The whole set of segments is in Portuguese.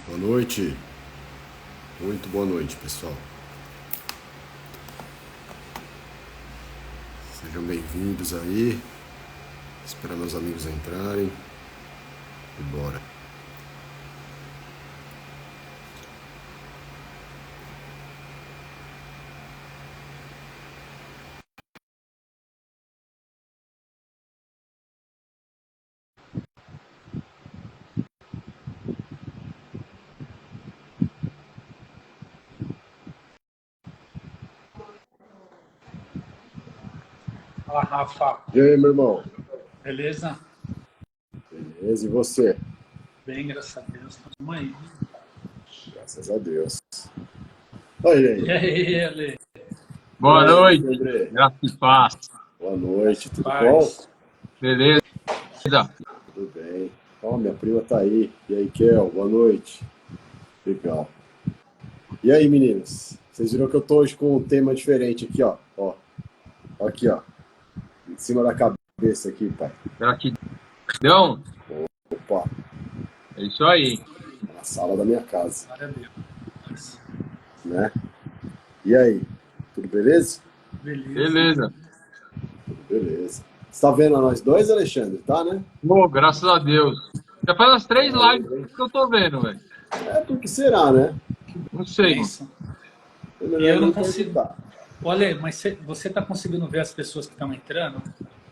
Boa noite, muito boa noite, pessoal. Sejam bem-vindos aí. Esperar meus amigos entrarem. E bora. Fala, Rafa. E aí, meu irmão? Beleza? Beleza, e você? Bem, graças a Deus. Estamos aí. Graças a Deus. Oi, E aí, Ale? Boa noite, André. graça e paz. Boa noite, tudo Paz. bom? Beleza? Tudo bem. Ó, minha prima tá aí. E aí, Kel, boa noite. Legal. E aí, meninos? Vocês viram que eu tô hoje com um tema diferente aqui, ó. Ó. Aqui, ó. Em cima da cabeça aqui, pai. Gratidão. Opa, É isso aí. na sala da minha casa, Glória a Deus. né? E aí, tudo beleza? Beleza. Beleza. Você tá vendo a nós dois, Alexandre? Tá, né? Pô, graças a Deus. Já faz umas 3 lives que eu tô vendo, velho. É porque será, né? Não sei. Pensa. É melhor E eu não nem consigo. perguntar. Olha, mas você tá conseguindo ver as pessoas que estão entrando?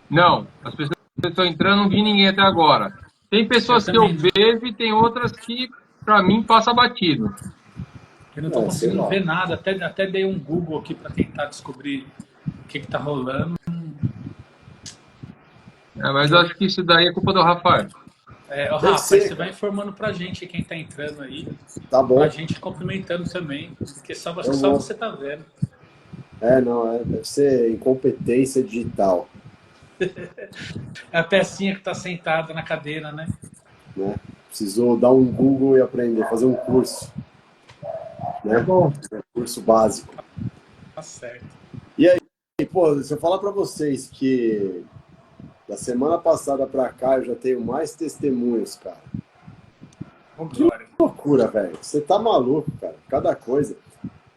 Não, as pessoas que estão entrando, não vi ninguém até agora. Tem pessoas Eu que eu também não. vejo e tem outras que, pra mim, passa batido. Eu não tô Sei conseguindo lá. ver nada. Até dei um Google aqui para tentar descobrir o que tá rolando. Mas eu acho que isso daí é culpa do Rafael. Ó, Deve Rafa, ser, aí você vai cara. informando pra gente quem tá entrando aí. Tá Pra bom. gente cumprimentando também. Porque acho que Eu só vou. você tá vendo. Não, deve ser incompetência digital, É a pecinha que tá sentada na cadeira, né? né? Precisou dar um Google e aprender, fazer um curso, né? Bom. Um curso básico. Tá certo. E aí, pô, se eu falar pra vocês que da semana passada pra cá eu já tenho mais testemunhos, cara. Ô, glória. Loucura, velho. Você tá maluco, cara. Cada coisa.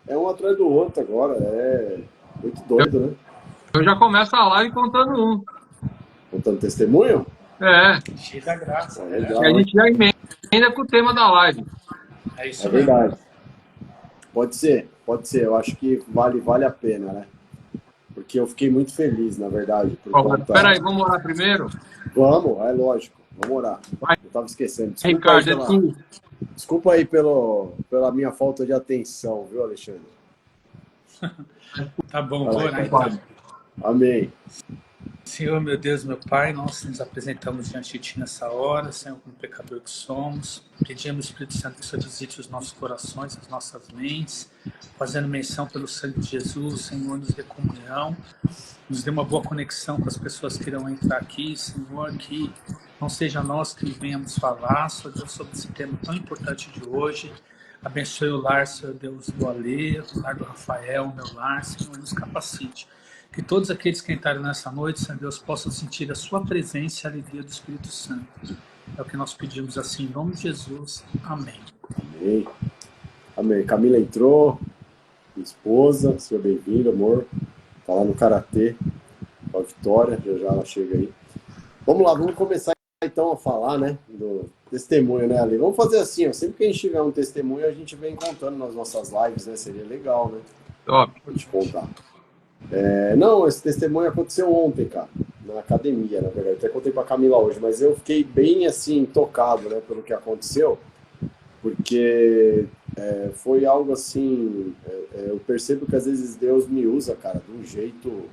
É um atrás do outro agora. É muito doido, né? Eu já começo a live contando um. Contando testemunho? Cheio da graça. É Né? E a legal, hein? gente já emenda com o tema da live. É isso É mesmo. verdade. Pode ser. Eu acho que vale a pena, né? Porque eu fiquei muito feliz, na verdade, por conta... Peraí, vamos orar primeiro? Vamos, é lógico. Vamos orar. Vai, Eu tava esquecendo. Ricardo, é tu. Desculpa aí pela minha falta de atenção, viu, Alexandre? Tá bom, Vai vou lá, orar Ricardo. então. Amém. Senhor, meu Deus, meu Pai, nós nos apresentamos diante de Ti nessa hora, Senhor, como pecador que somos. Pedimos, Espírito Santo, que o Senhor visite os nossos corações, as nossas mentes, fazendo menção pelo sangue de Jesus, Senhor, nos dê comunhão, nos dê uma boa conexão com as pessoas que irão entrar aqui, Senhor, que não seja nós que venhamos falar, Senhor Deus, sobre esse tema tão importante de hoje. Abençoe o lar, Senhor Deus, do Ale, o lar do Rafael, o meu lar, Senhor, nos capacite. Que todos aqueles que entraram nessa noite, Senhor Deus, possam sentir a sua presença e a alegria do Espírito Santo. É o que nós pedimos assim, em nome de Jesus. Amém. Amém. Amém. Camila entrou, minha esposa, seja bem-vinda, amor. Tá lá no Karatê, com a Vitória, já ela chega aí. Vamos lá, vamos começar então a falar, né, do testemunho, né, Ali? Vamos fazer assim, ó, sempre que a gente tiver um testemunho, a gente vem contando nas nossas lives, né, seria legal, né? Top. Vou te contar. Não, esse testemunho aconteceu ontem, cara, na academia, na verdade. Até contei pra Camila hoje, mas eu fiquei bem, assim, tocado, né, pelo que aconteceu, porque foi algo assim, eu percebo que às vezes Deus me usa, cara, de um jeito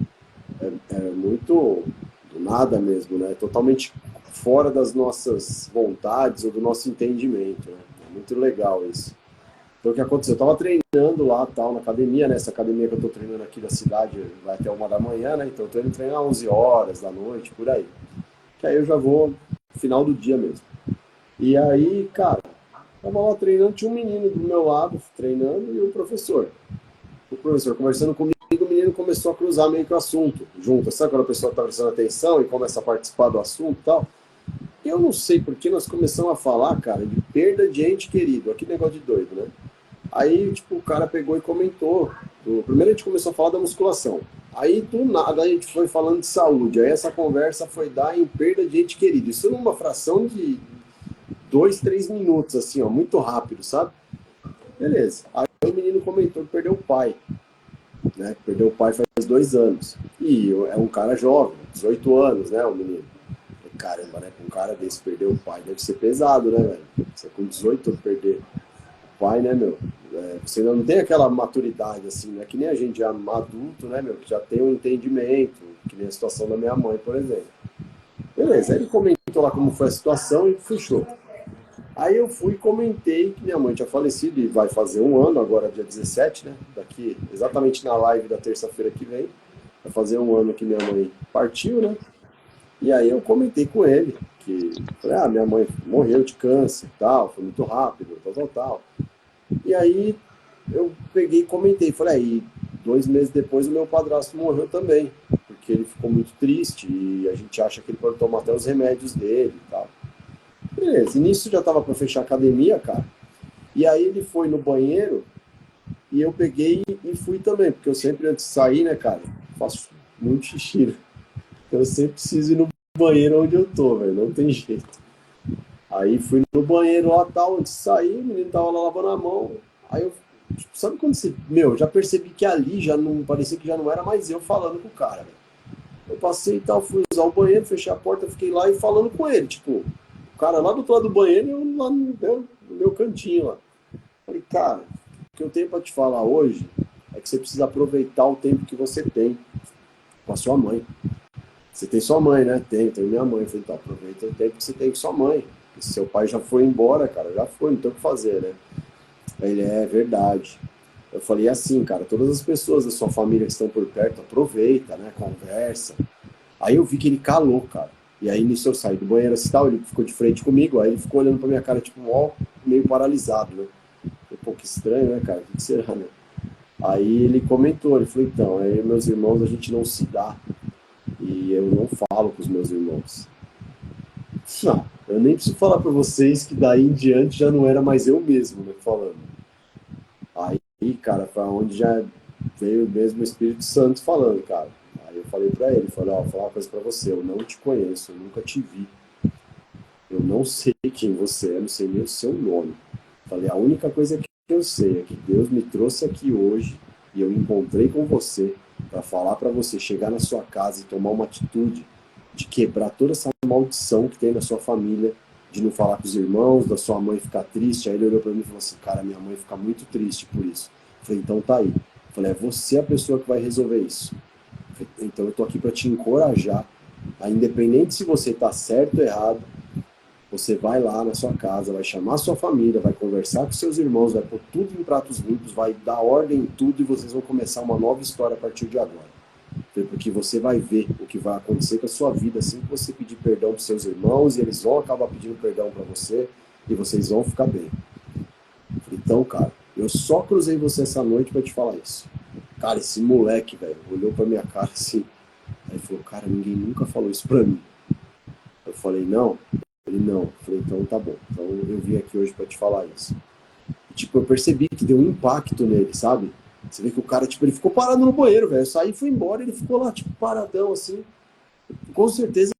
muito do nada mesmo, né, totalmente fora das nossas vontades ou do nosso entendimento, né, é muito legal isso. Então o que aconteceu? Eu tava treinando lá, tal, na academia, né? Essa academia que eu tô treinando aqui da cidade vai até 1 da manhã, né? Então eu tô indo treinar 11 horas da noite, por aí. Que aí eu já vou no final do dia mesmo. E aí, cara, tava lá treinando, tinha um menino do meu lado treinando e o professor. O professor conversando comigo, o menino começou a cruzar meio que o assunto junto. Sabe quando a pessoa tá prestando atenção e começa a participar do assunto e tal? eu não sei porque nós começamos a falar, cara, de perda de ente querido, aquele negócio de doido, né? Aí, tipo, o cara pegou e comentou. Primeiro a gente começou a falar da musculação. Aí, do nada, a gente foi falando de saúde. Aí essa conversa foi dar em perda de ente querido. Isso numa fração de 2, 3 minutos, assim, ó, muito rápido, sabe? Beleza. Aí o menino comentou que perdeu o pai, né? Perdeu o pai faz 2 anos. E é um cara jovem, 18 anos, né, o menino. Caramba, né? Com um cara desse perder o pai deve ser pesado, né, velho? Você com 18 anos perder o pai, né, meu? Você não tem aquela maturidade, assim, né? Que nem a gente já adulto, né, meu? Que já tem um entendimento, que nem a situação da minha mãe, por exemplo. Beleza, aí ele comentou lá como foi a situação e fechou. Aí eu fui e comentei que minha mãe tinha falecido e vai fazer 1 ano, agora dia 17, né? Daqui, exatamente na live da terça-feira que vem. Vai fazer 1 ano que minha mãe partiu, né? E aí eu comentei com ele que, falei, minha mãe morreu de câncer e tal, foi muito rápido, tal. E aí eu peguei e comentei, falei, aí 2 meses depois o meu padrasto morreu também, porque ele ficou muito triste e a gente acha que ele pode tomar até os remédios dele e tal. Beleza, e nisso já tava para fechar a academia, cara. E aí ele foi no banheiro e eu peguei e fui também, porque eu sempre antes de sair, né, cara, faço muito xixi, né? Eu sempre preciso ir no banheiro onde eu tô, velho, não tem jeito. Aí fui no banheiro lá, tal, antes de sair, o menino tava lá lavando a mão, aí eu, tipo, sabe quando você, já percebi que ali já não, parecia que já não era mais eu falando com o cara, velho. Eu passei e tal, fui usar o banheiro, fechei a porta, fiquei lá e falando com ele, tipo, o cara lá do outro lado do banheiro e eu lá no meu cantinho lá. Falei, cara, o que eu tenho pra te falar hoje é que você precisa aproveitar o tempo que você tem com a sua mãe. Você tem sua mãe, né? Tenho minha mãe. Eu falei, então aproveita o tempo que você tem com sua mãe. Se seu pai já foi embora, cara, já foi, não tem o que fazer, né? Aí ele, é verdade. Eu falei assim, cara, todas as pessoas da sua família que estão por perto, aproveita, né? Conversa. Aí eu vi que ele calou, cara. E aí nisso eu saí do banheiro assim, tal, ele ficou de frente comigo, aí ele ficou olhando pra minha cara, tipo, ó, meio paralisado, né? Um pouco estranho, né, cara? O que será, né? Aí ele comentou, ele falou, então, aí meus irmãos a gente não se dá. E eu não falo com os meus irmãos. Não, eu nem preciso falar pra vocês que daí em diante já não era mais eu mesmo, né, falando. Aí, cara, foi onde já veio mesmo o Espírito Santo falando, cara. Aí eu falei pra ele, falei, ó, vou falar uma coisa pra você, eu não te conheço, eu nunca te vi. Eu não sei quem você é, não sei nem o seu nome. Falei, a única coisa que eu sei é que Deus me trouxe aqui hoje e eu encontrei com você para falar para você chegar na sua casa e tomar uma atitude de quebrar toda essa maldição que tem na sua família, de não falar com os irmãos, da sua mãe ficar triste. Aí ele olhou para mim e falou assim, cara, minha mãe fica muito triste por isso. Falei, então tá aí. Falei, é você a pessoa que vai resolver isso. Falei, então eu tô aqui para te encorajar, a independente se você tá certo ou errado, você vai lá na sua casa, vai chamar a sua família, vai conversar com seus irmãos, vai pôr tudo em pratos limpos, vai dar ordem em tudo e vocês vão começar uma nova história a partir de agora. Porque você vai ver o que vai acontecer com a sua vida assim que você pedir perdão para seus irmãos e eles vão acabar pedindo perdão para você e vocês vão ficar bem. Então, cara, eu só cruzei você essa noite para te falar isso. Cara, esse moleque, velho, olhou pra minha cara assim, aí falou, cara, ninguém nunca falou isso pra mim. Eu falei, não. Ele, não. Eu falei, então tá bom. Então eu vim aqui hoje pra te falar isso. E, tipo, eu percebi que deu um impacto nele, sabe? Você vê que o cara, tipo, ele ficou parado no banheiro, velho. Eu saí e fui embora, ele ficou lá, tipo, paradão, assim. Com certeza,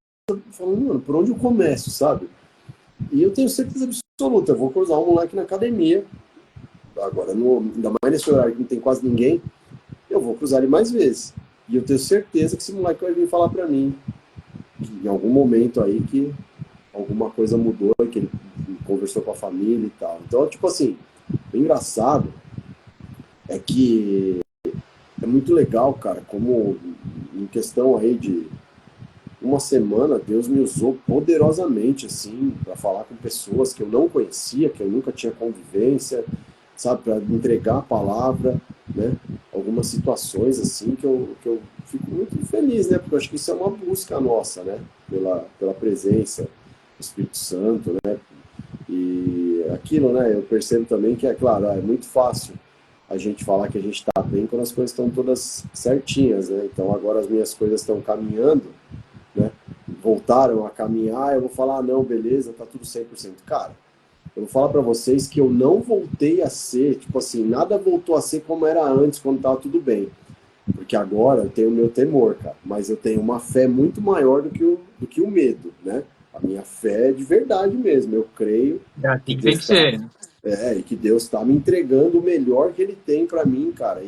falando, mano, por onde eu começo, sabe? E eu tenho certeza absoluta, eu vou cruzar um moleque na academia. Agora, ainda mais nesse horário que não tem quase ninguém, eu vou cruzar ele mais vezes. E eu tenho certeza que esse moleque vai vir falar pra mim, que em algum momento aí, que alguma coisa mudou, que ele conversou com a família e tal. Então, tipo assim, o engraçado é que é muito legal, cara, como em questão aí de uma semana, Deus me usou poderosamente, assim, para falar com pessoas que eu não conhecia, que eu nunca tinha convivência, sabe, para entregar a palavra, né? Algumas situações, assim, que eu fico muito feliz, né? Porque eu acho que isso é uma busca nossa, né? Pela presença do Espírito Santo, né? E aquilo, né? Eu percebo também que, é claro, é muito fácil a gente falar que a gente está bem quando as coisas estão todas certinhas, né? Então agora as minhas coisas estão caminhando, né? voltaram a caminhar, eu vou falar, não, beleza, tá tudo 100%. Cara, eu vou falar para vocês que eu não voltei a ser, tipo assim, nada voltou a ser como era antes, quando tava tudo bem. Porque agora eu tenho o meu temor, cara. Mas eu tenho uma fé muito maior do que o medo, né? A minha fé é de verdade mesmo. Eu creio É que assim que tem Deus que ser. e que Deus está me entregando o melhor que Ele tem para mim, cara.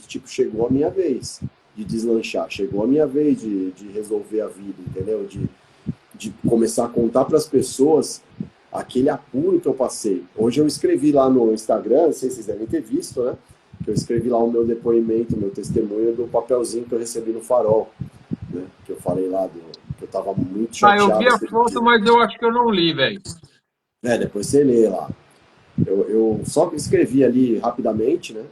Tipo, chegou a minha vez de deslanchar. Chegou a minha vez de resolver a vida, entendeu? De começar a contar para as pessoas aquele apuro que eu passei. Hoje eu escrevi lá no Instagram, não sei se vocês devem ter visto, né? Que eu escrevi lá o meu depoimento, o meu testemunho do papelzinho que eu recebi no Farol, né? Que eu falei lá que eu tava muito Ah, eu vi chateado a aquele foto, dia. mas eu acho que eu não li, velho. Depois você lê lá. Eu só escrevi ali rapidamente, né?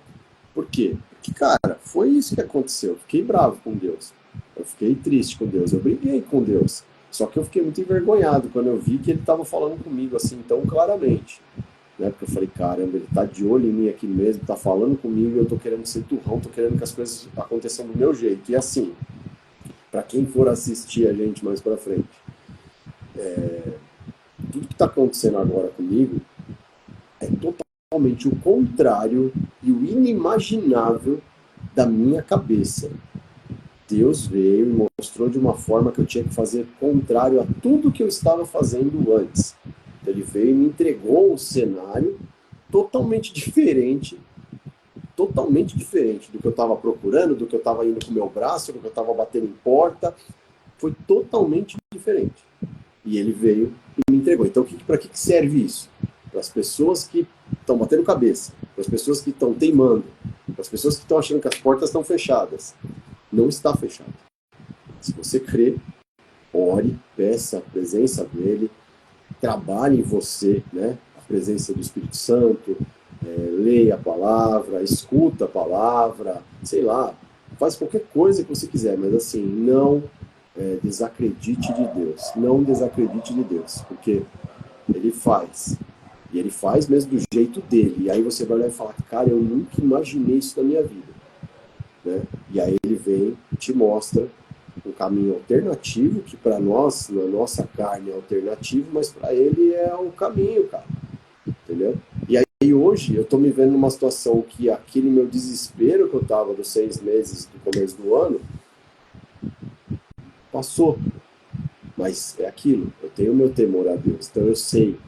Por quê? Porque, cara, foi isso que aconteceu. Eu fiquei bravo com Deus. Eu fiquei triste com Deus. Eu briguei com Deus. Só que eu fiquei muito envergonhado quando eu vi que ele estava falando comigo assim tão claramente. Né? Porque eu falei, caramba, ele tá de olho em mim aqui mesmo, tá falando comigo e eu tô querendo ser turrão, tô querendo que as coisas aconteçam do meu jeito. E assim, para quem for assistir a gente mais para frente, tudo que tá acontecendo agora comigo é totalmente o contrário e o inimaginável da minha cabeça. Deus veio e mostrou de uma forma que eu tinha que fazer contrário a tudo que eu estava fazendo antes. Ele veio e me entregou um cenário totalmente diferente do que eu estava procurando, do que eu estava indo com o meu braço, do que eu estava batendo em porta. Foi totalmente diferente. E ele veio e me entregou. Então, para que serve isso? Para as pessoas que estão batendo cabeça, para as pessoas que estão teimando, para as pessoas que estão achando que as portas estão fechadas. Não está fechado. Se você crê, ore, peça a presença dele, trabalhe em você, né? A presença do Espírito Santo, leia a palavra, escuta a palavra, sei lá, faz qualquer coisa que você quiser, mas assim, não desacredite de Deus, não desacredite de Deus, porque ele faz, e ele faz mesmo do jeito dele, e aí você vai olhar e falar, cara, eu nunca imaginei isso na minha vida, né? E aí ele vem e te mostra um caminho alternativo, que para nós, na nossa carne é alternativo, mas para ele é o caminho, cara. Entendeu? E aí hoje eu tô me vendo numa situação que aquele meu desespero que eu tava dos 6 meses do começo do ano passou. Mas é aquilo, eu tenho meu temor a Deus, então eu sei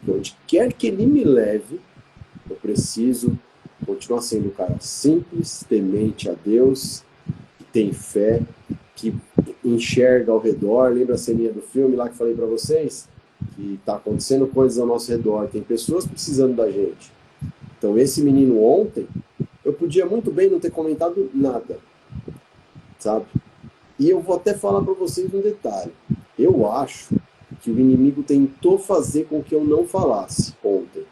que onde quer que ele me leve, eu preciso continuar sendo um cara simples, temente a Deus, que tem fé, que enxerga ao redor. Lembra a ceninha do filme lá que falei para vocês? Que tá acontecendo coisas ao nosso redor, tem pessoas precisando da gente. Então esse menino ontem, eu podia muito bem não ter comentado nada, sabe? E eu vou até falar para vocês um detalhe. Eu acho que o inimigo tentou fazer com que eu não falasse ontem.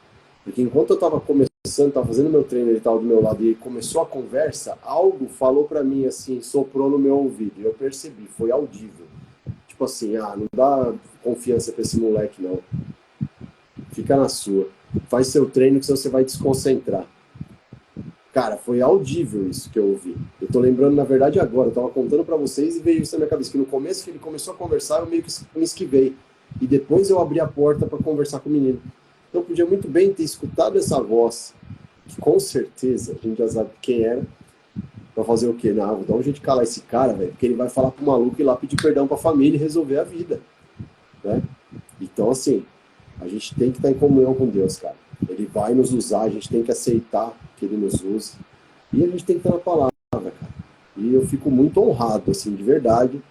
Porque enquanto eu estava começando, estava fazendo meu treino, ele estava do meu lado e começou a conversa, algo falou para mim assim, soprou no meu ouvido. E eu percebi, foi audível. Tipo assim, não dá confiança para esse moleque não. Fica na sua. Faz seu treino que senão você vai desconcentrar. Cara, foi audível isso que eu ouvi. Eu tô lembrando, na verdade, agora. Eu tava contando para vocês e veio isso na minha cabeça. Que no começo que ele começou a conversar, eu meio que me esquivei. E depois eu abri a porta para conversar com o menino. Então eu podia muito bem ter escutado essa voz, que com certeza a gente já sabe quem era, pra fazer o quê? Não, vou dar um jeito de calar esse cara, velho, porque ele vai falar pro maluco ir lá pedir perdão pra família e resolver a vida, né? Então, assim, a gente tem que estar em comunhão com Deus, cara. Ele vai nos usar, a gente tem que aceitar que ele nos use. E a gente tem que estar na palavra, cara. E eu fico muito honrado, assim, de verdade,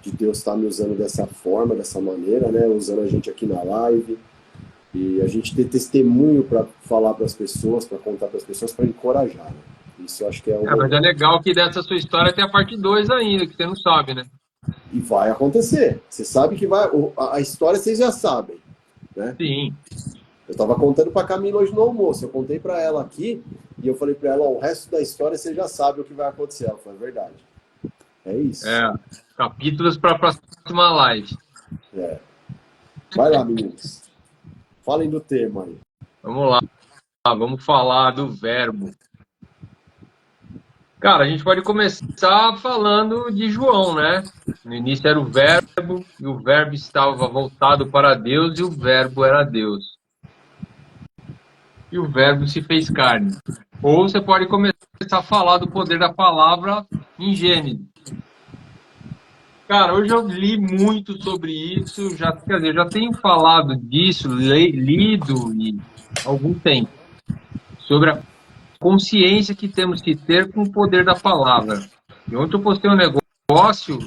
de Deus estar me usando dessa forma, dessa maneira, né? Usando a gente aqui na live. E a gente ter testemunho para falar para as pessoas, para contar para as pessoas, para encorajar, né? Isso eu acho que é o Mas é melhor. legal que dessa sua história tem a parte 2 ainda, que você não sabe, né? E vai acontecer. Você sabe que vai. A história vocês já sabem, né? Sim. Eu estava contando para a Camila hoje no almoço. Eu contei para ela aqui e eu falei para ela: ó, o resto da história você já sabe o que vai acontecer. Ela falou: é verdade. É isso. É. Capítulos para a próxima live. É. Vai lá, meninos. Falem do tema aí. Vamos lá. Vamos falar do verbo. Cara, a gente pode começar falando de João, né? No início era o Verbo, e o Verbo estava voltado para Deus, e o Verbo era Deus. E o Verbo se fez carne. Ou você pode começar a falar do poder da palavra em Gênesis. Cara, hoje eu li muito sobre isso, já, quer dizer, já tenho falado disso, lido há algum tempo, sobre a consciência que temos que ter com o poder da palavra. E ontem eu postei um negócio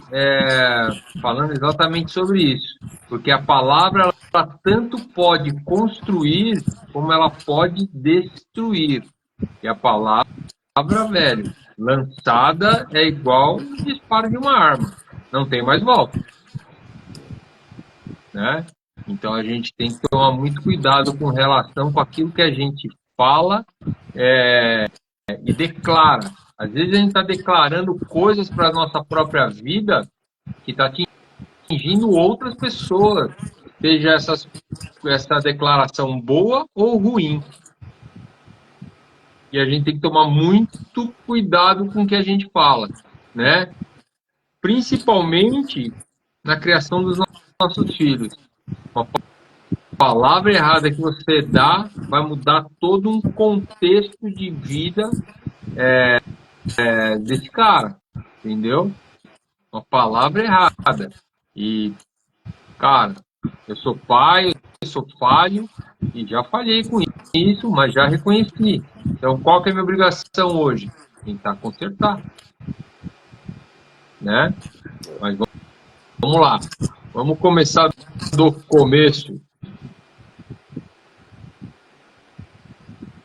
falando exatamente sobre isso, porque a palavra ela tanto pode construir como ela pode destruir. E a palavra, velho, lançada é igual o disparo de uma arma, não tem mais volta, né? Então a gente tem que tomar muito cuidado com relação com aquilo que a gente fala e declara. Às vezes a gente está declarando coisas para a nossa própria vida que está atingindo outras pessoas, seja essa declaração boa ou ruim. E a gente tem que tomar muito cuidado com o que a gente fala, né? Principalmente na criação dos nossos filhos. Uma palavra errada que você dá vai mudar todo um contexto de vida desse cara, entendeu? Uma palavra errada. E, cara, eu sou pai, eu sou falho, e já falhei com isso, mas já reconheci. Então, qual que é a minha obrigação hoje? Tentar consertar, né? Mas vamos lá. Vamos começar do começo.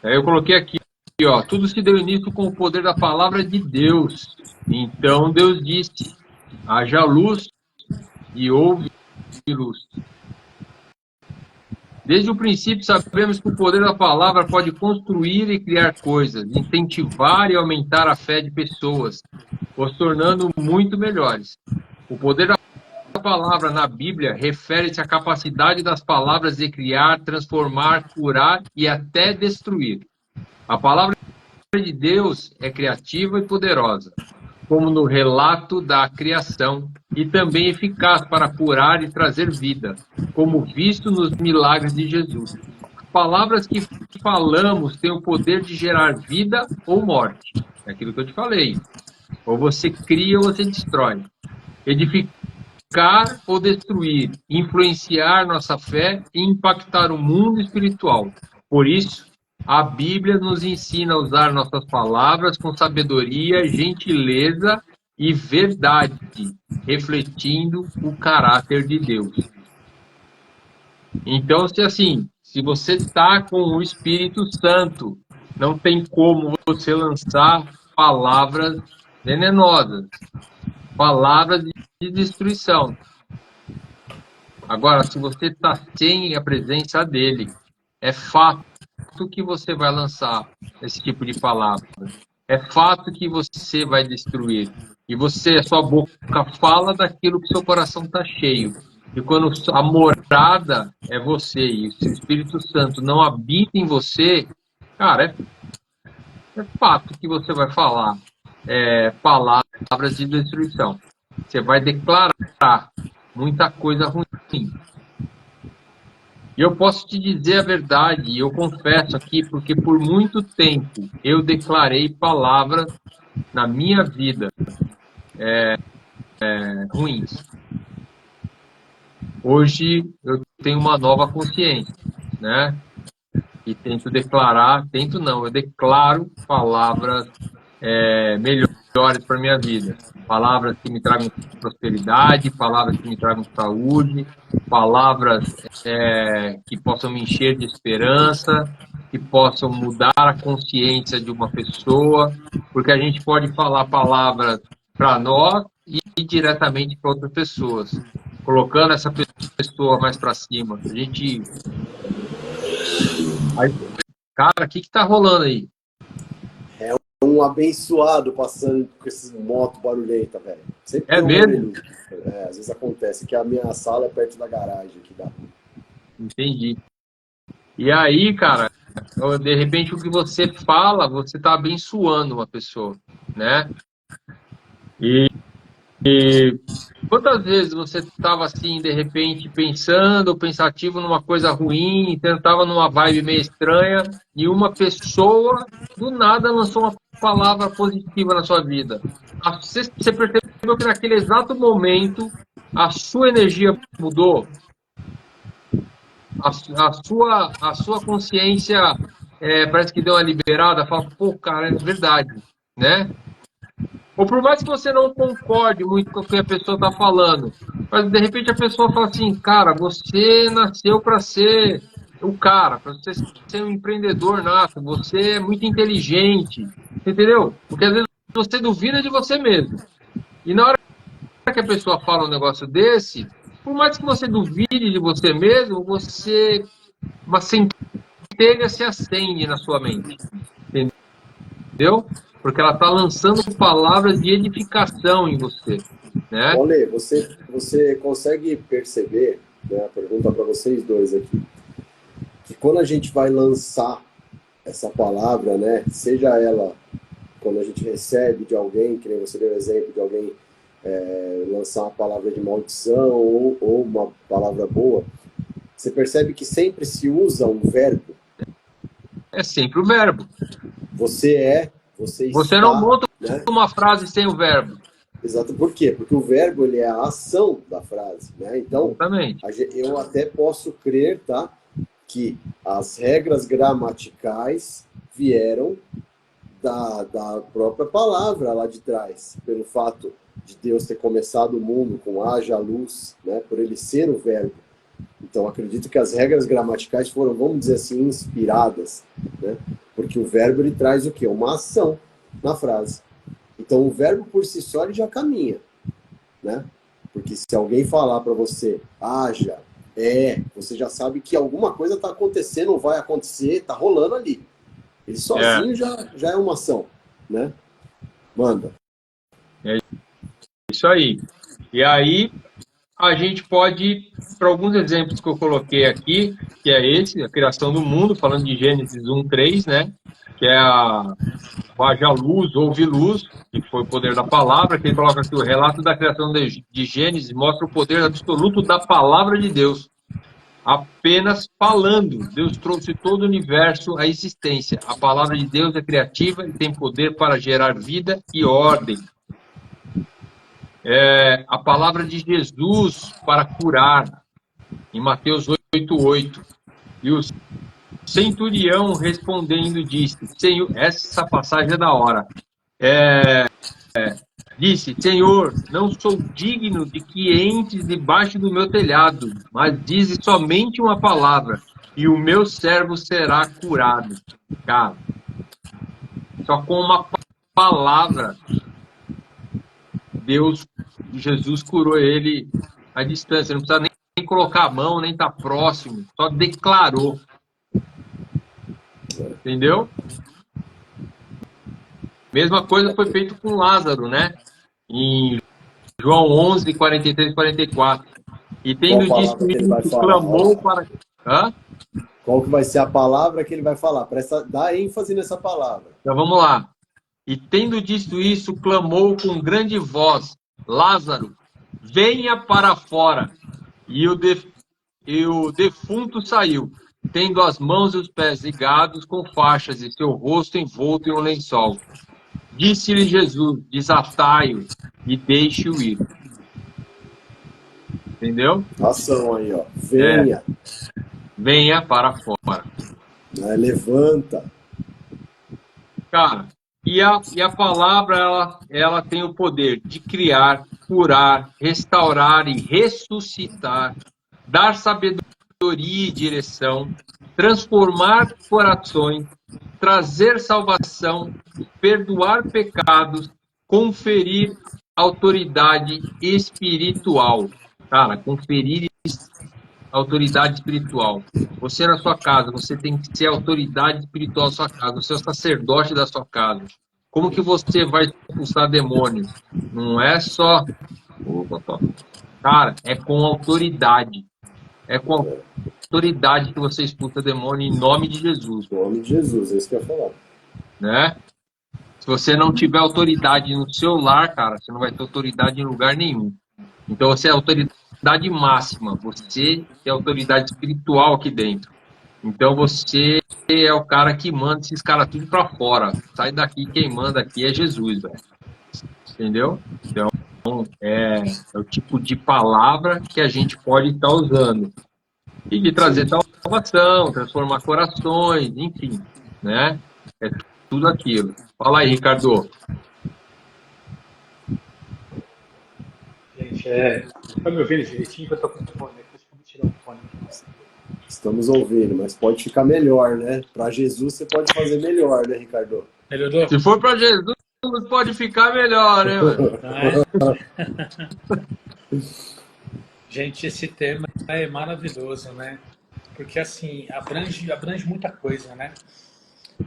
Aí eu coloquei aqui, ó, tudo se deu início com o poder da palavra de Deus. Então Deus disse, haja luz e houve luz. Desde o princípio sabemos que o poder da palavra pode construir e criar coisas, incentivar e aumentar a fé de pessoas, os tornando muito melhores. O poder da palavra na Bíblia refere-se à capacidade das palavras de criar, transformar, curar e até destruir. A palavra de Deus é criativa e poderosa, como no relato da criação, e também eficaz para curar e trazer vida, como visto nos milagres de Jesus. Palavras que falamos têm o poder de gerar vida ou morte. É aquilo que eu te falei. Ou você cria ou você destrói. Edificar ou destruir, influenciar nossa fé e impactar o mundo espiritual. Por isso, a Bíblia nos ensina a usar nossas palavras com sabedoria, gentileza e verdade, refletindo o caráter de Deus. Então, se você está com o Espírito Santo, não tem como você lançar palavras venenosas, palavras de destruição. Agora, se você está sem a presença dele, é fato que você vai lançar esse tipo de palavra. É fato que você vai destruir. E a sua boca fala daquilo que seu coração está cheio. E quando a morada é você e o Espírito Santo não habita em você, cara, é fato que você vai falar palavras de destruição. Você vai declarar muita coisa ruim. E eu posso te dizer a verdade, e eu confesso aqui, porque por muito tempo eu declarei palavras na minha vida ruins. Hoje eu tenho uma nova consciência, né? E eu declaro palavras melhores para minha vida. Palavras que me tragam prosperidade, palavras que me tragam saúde, palavras que possam me encher de esperança, que possam mudar a consciência de uma pessoa, porque a gente pode falar palavras para nós e diretamente para outras pessoas, colocando essa pessoa mais para cima. A gente... Cara, o que está rolando aí? Um abençoado passando com esses moto barulhenta, velho. Sempre É mesmo? Às vezes acontece que a minha sala é perto da garagem aqui da. Entendi. E aí, cara, de repente o que você fala, você está abençoando uma pessoa. né? E quantas vezes você estava assim, de repente, pensando, pensativo numa coisa ruim, estava numa vibe meio estranha, e uma pessoa, do nada, lançou uma palavra positiva na sua vida. Você percebeu que naquele exato momento a sua energia mudou? A sua consciência parece que deu uma liberada, fala, pô, cara, é verdade, né? Ou por mais que você não concorde muito com o que a pessoa está falando, mas de repente a pessoa fala assim, cara, você nasceu para ser o cara, para você ser um empreendedor nato, você é muito inteligente, entendeu? Porque às vezes você duvida de você mesmo. E na hora que a pessoa fala um negócio desse, por mais que você duvide de você mesmo, uma centelha se acende na sua mente, entendeu? Porque ela está lançando palavras de edificação em você, né? Olê, você consegue perceber, né, a pergunta para vocês dois aqui, que quando a gente vai lançar essa palavra, né, seja ela quando a gente recebe de alguém, que nem você deu o exemplo de alguém lançar uma palavra de maldição ou uma palavra boa, você percebe que sempre se usa um verbo. É sempre o verbo. Você Você está, não monta né? uma frase sem o verbo. Exato. Por quê? Porque o verbo ele é a ação da frase, né? Então, Exatamente. eu até posso crer, tá, que as regras gramaticais vieram da própria palavra lá de trás, pelo fato de Deus ter começado o mundo com haja luz, né, por ele ser o verbo. Então, acredito que as regras gramaticais foram, vamos dizer assim, inspiradas, né? Porque o verbo ele traz o quê? Uma ação na frase. Então, o verbo por si só ele já caminha, né? Porque se alguém falar para você, haja, você já sabe que alguma coisa está acontecendo ou vai acontecer, está rolando ali. Ele sozinho já é uma ação, né? Manda. É isso aí. E aí a gente pode ir para alguns exemplos que eu coloquei aqui, que é esse, a criação do mundo, falando de Gênesis 1:3, né? Que é a haja luz, houve luz, que foi o poder da palavra, que ele coloca aqui o relato da criação de Gênesis, mostra o poder absoluto da palavra de Deus. Apenas falando, Deus trouxe todo o universo à existência. A palavra de Deus é criativa e tem poder para gerar vida e ordem. A palavra de Jesus para curar, em Mateus 8:8. E o centurião respondendo disse, Senhor, essa passagem é da hora. Disse, Senhor, não sou digno de que entres debaixo do meu telhado, mas dize somente uma palavra, e o meu servo será curado. Cara, só com uma palavra, Jesus curou ele à distância, não precisa nem colocar a mão, nem estar próximo, só declarou. Entendeu? Mesma coisa foi feito com Lázaro, né? Em João 11, 43 e 44. E tendo dito isso, clamou para... Hã? Qual que vai ser a palavra que ele vai falar? Dá ênfase nessa palavra. Então vamos lá. E tendo dito isso, clamou com grande voz, Lázaro, venha para fora. E o defunto saiu, tendo as mãos e os pés ligados com faixas e seu rosto envolto em um lençol. Disse-lhe Jesus, desatai-o e deixe-o ir. Entendeu? Ação aí, ó. Venha. Venha para fora. Levanta. Cara, e a palavra, ela tem o poder de criar, curar, restaurar e ressuscitar, dar sabedoria e direção, transformar corações, trazer salvação, perdoar pecados, conferir autoridade espiritual. Cara, conferir autoridade espiritual. Você na sua casa, você tem que ser a autoridade espiritual da sua casa, você é o sacerdote da sua casa. Como que você vai expulsar demônios? Não é só... Cara, é com autoridade. É com autoridade que você expulsa demônio em nome de Jesus. Em nome de Jesus, é isso que eu ia falar. Né? Se você não tiver autoridade no seu lar, cara, você não vai ter autoridade em lugar nenhum. Então você é a autoridade máxima, você é a autoridade espiritual aqui dentro. Então você é o cara que manda esses caras tudo pra fora. Sai daqui, quem manda aqui é Jesus, velho. Entendeu? Então é o tipo de palavra que a gente pode estar usando. E de trazer salvação, transformar corações, enfim, né? É tudo aquilo. Fala aí, Ricardo. Gente, tá me ouvindo direitinho? Eu tô com o fone aqui, deixa eu tirar o fone. Estamos ouvindo, mas pode ficar melhor, né? Para Jesus você pode fazer melhor, né, Ricardo? Melhorou? Se for para Jesus, pode ficar melhor, né, mano? Gente, esse tema é maravilhoso, né? Porque, assim, abrange muita coisa, né?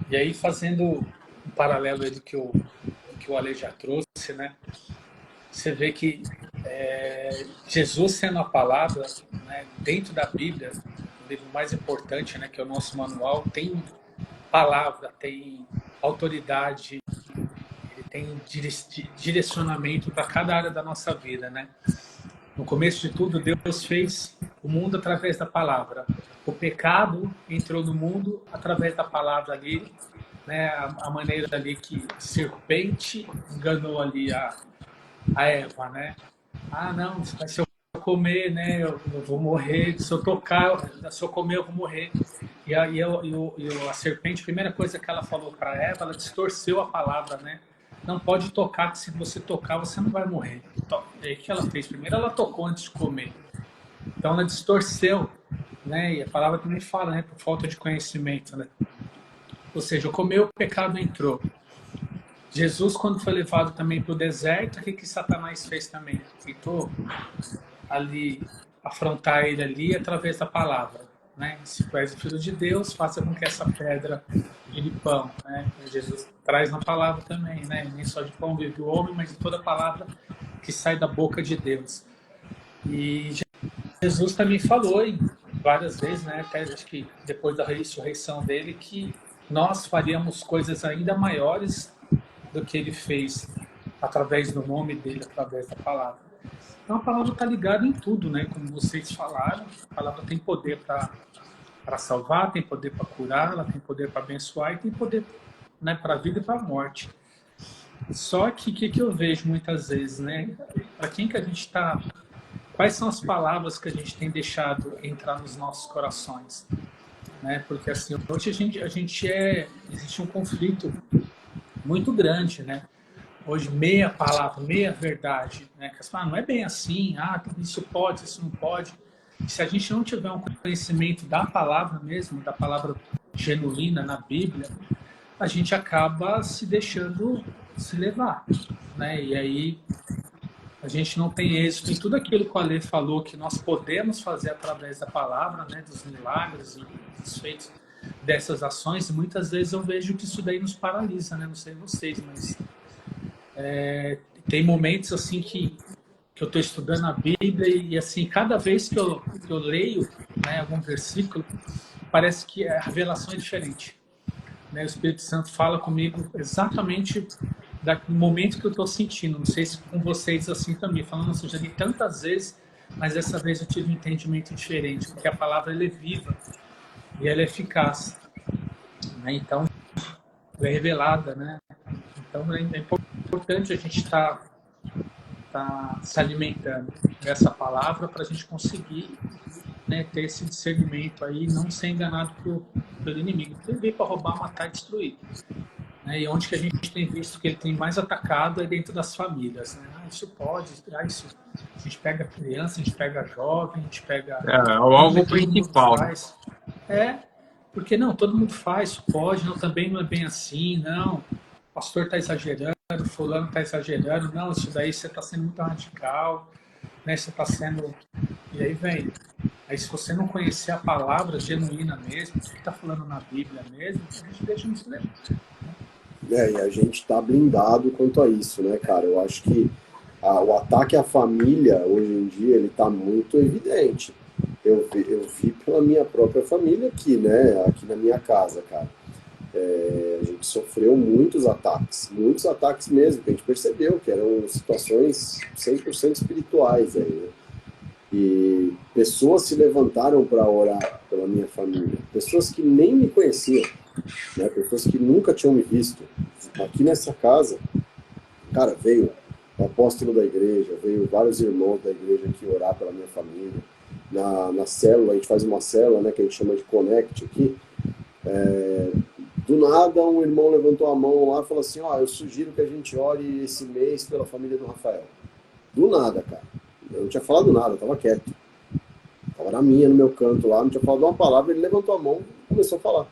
E aí, fazendo um paralelo aí do que o Ale já trouxe, né? Você vê que Jesus sendo a palavra, né, dentro da Bíblia, o livro mais importante, né, que é o nosso manual, tem palavra, tem autoridade, ele tem direcionamento para cada área da nossa vida, né? No começo de tudo, Deus fez o mundo através da palavra. O pecado entrou no mundo através da palavra ali, né? A maneira ali que a serpente enganou ali a Eva, né? Ah, não, se eu comer, né, eu vou morrer. Se eu tocar, se eu comer, eu vou morrer. E a serpente, a primeira coisa que ela falou para Eva, ela distorceu a palavra, né? Não pode tocar, que se você tocar, você não vai morrer. Então, o que ela fez? Primeiro ela tocou antes de comer. Então ela distorceu, né? E a palavra também fala, né? Por falta de conhecimento, né? Ou seja, comeu, o pecado entrou. Jesus, quando foi levado também para o deserto, o que Satanás fez também? Tentou ali afrontar ele ali através da palavra, né? Se tu és o filho de Deus, faça com que essa pedra vire pão, né? Jesus traz na palavra também, né? Nem só de pão vive o homem, mas de toda a palavra que sai da boca de Deus. E Jesus também falou várias vezes, né? Até acho que depois da ressurreição dele, que nós faríamos coisas ainda maiores do que ele fez através do nome dele, através da palavra. Então a palavra está ligada em tudo, né? Como vocês falaram, a palavra tem poder para salvar, tem poder para curar, ela tem poder para abençoar e tem poder, né, para a vida e para a morte. Só que o que eu vejo muitas vezes, né? Para quem que a gente está... Quais são as palavras que a gente tem deixado entrar nos nossos corações? Né? Porque assim, hoje existe um conflito muito grande, né? Hoje, meia palavra, meia verdade, né? Que não é bem assim, isso pode, isso não pode. E se a gente não tiver um conhecimento da palavra mesmo, da palavra genuína na Bíblia, a gente acaba se deixando se levar, né? E aí a gente não tem êxito em tudo aquilo que o Ale falou, que nós podemos fazer através da palavra, né? Dos milagres e dos feitos dessas ações, e muitas vezes eu vejo que isso daí nos paralisa, né? Não sei vocês, mas tem momentos assim que eu estou estudando a Bíblia e assim, cada vez que eu leio, né, algum versículo, parece que a revelação é diferente, né? O Espírito Santo fala comigo exatamente no momento que eu estou sentindo. Não sei se com vocês assim também, falando assim, já li tantas vezes, mas dessa vez eu tive um entendimento diferente, porque a palavra ela é viva e ela é eficaz, né? Então, ela é revelada, né? Então, é importante a gente estar se alimentando dessa palavra para a gente conseguir, né, ter esse discernimento aí, não ser enganado pelo inimigo. Ele veio para roubar, matar e destruir. Né? E onde que a gente tem visto que ele tem mais atacado é dentro das famílias. Né? Isso pode, isso. A gente pega criança, a gente pega jovem, a gente pega... É o alvo principal. Porque não, todo mundo faz, pode, não, também não é bem assim, não, o pastor está exagerando, fulano está exagerando, não, isso daí você está sendo muito radical, né, você está sendo... E aí vem. Aí se você não conhecer a palavra genuína mesmo, o que está falando na Bíblia mesmo, a gente deixa no cinema. E a gente está blindado quanto a isso, né, cara? Eu acho que o ataque à família, hoje em dia, ele está muito evidente. Eu vi pela minha própria família aqui, né? Aqui na minha casa, cara. A gente sofreu muitos ataques mesmo, que a gente percebeu que eram situações 100% espirituais aí, né? E pessoas se levantaram para orar pela minha família, pessoas que nem me conheciam, né? Pessoas que nunca tinham me visto. Aqui nessa casa, cara, veio o apóstolo da igreja, veio vários irmãos da igreja aqui orar pela minha família. Na célula, a gente faz uma célula, né, que a gente chama de Connect aqui. Do nada, um irmão levantou a mão lá e falou assim, eu sugiro que a gente ore esse mês pela família do Rafael. Do nada, cara. Eu não tinha falado nada, eu tava quieto. Tava na minha, no meu canto lá, não tinha falado uma palavra, ele levantou a mão e começou a falar.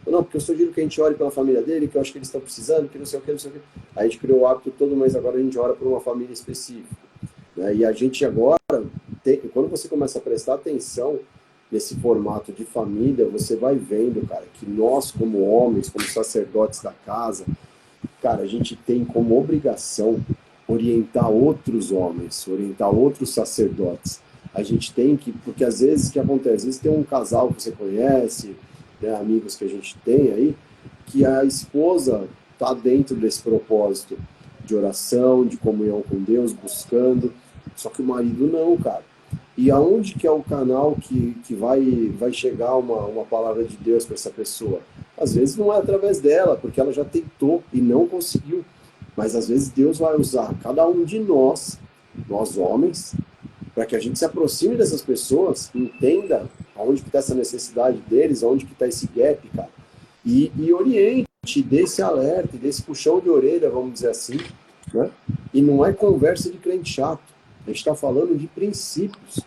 Não, porque eu sugiro que a gente ore pela família dele, que eu acho que eles estão precisando, que não sei o que, não sei o que. Aí a gente criou o hábito todo mês, agora a gente ora por uma família específica. Né? E a gente agora, quando você começa a prestar atenção nesse formato de família, você vai vendo, cara, que nós como homens, como sacerdotes da casa, cara, a gente tem como obrigação orientar outros homens, orientar outros sacerdotes. A gente tem que, porque às vezes o que acontece? Às vezes tem um casal que você conhece, né, amigos que a gente tem aí, que a esposa está dentro desse propósito de oração, de comunhão com Deus, buscando, só que o marido não, cara. E aonde que é o canal que vai chegar uma palavra de Deus para essa pessoa? Às vezes não é através dela, porque ela já tentou e não conseguiu. Mas às vezes Deus vai usar cada um de nós homens, para que a gente se aproxime dessas pessoas, entenda aonde que está essa necessidade deles, aonde que está esse gap, cara. E oriente, dê esse alerta, dê esse puxão de orelha, vamos dizer assim, né? E não é conversa de crente chato. A gente está falando de princípios.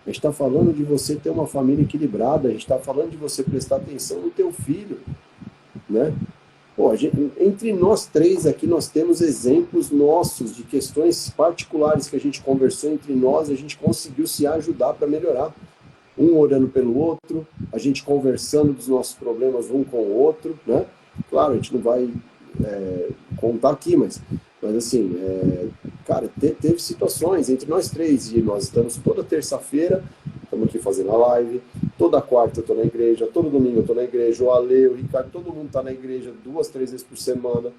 A gente está falando de você ter uma família equilibrada. A gente está falando de você prestar atenção no teu filho, né? Pô, entre nós três aqui, nós temos exemplos nossos de questões particulares que a gente conversou entre nós, a gente conseguiu se ajudar para melhorar. Um orando pelo outro, a gente conversando dos nossos problemas um com o outro, né? Claro, a gente não vai contar aqui, mas assim, cara, teve situações entre nós três, e nós estamos toda terça-feira, estamos aqui fazendo a live, toda quarta eu estou na igreja, todo domingo eu estou na igreja, o Ale, o Ricardo, todo mundo está na igreja 2, 3 vezes por semana,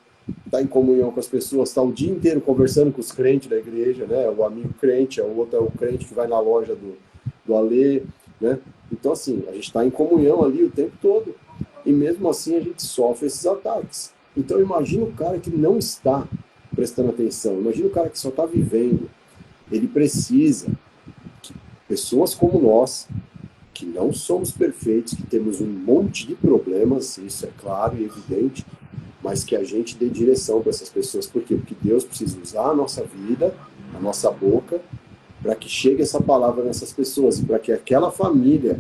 está em comunhão com as pessoas, está o dia inteiro conversando com os crentes da igreja, né? O amigo crente, o outro é o crente que vai na loja do Ale, né? Então, assim, a gente está em comunhão ali o tempo todo, e mesmo assim a gente sofre esses ataques. Então, imagina o cara que não está prestando atenção, imagina o cara que só está vivendo. Ele precisa que pessoas como nós, que não somos perfeitos, que temos um monte de problemas, isso é claro e evidente, mas que a gente dê direção para essas pessoas. Por quê? Porque Deus precisa usar a nossa vida, a nossa boca, para que chegue essa palavra nessas pessoas, e para que aquela família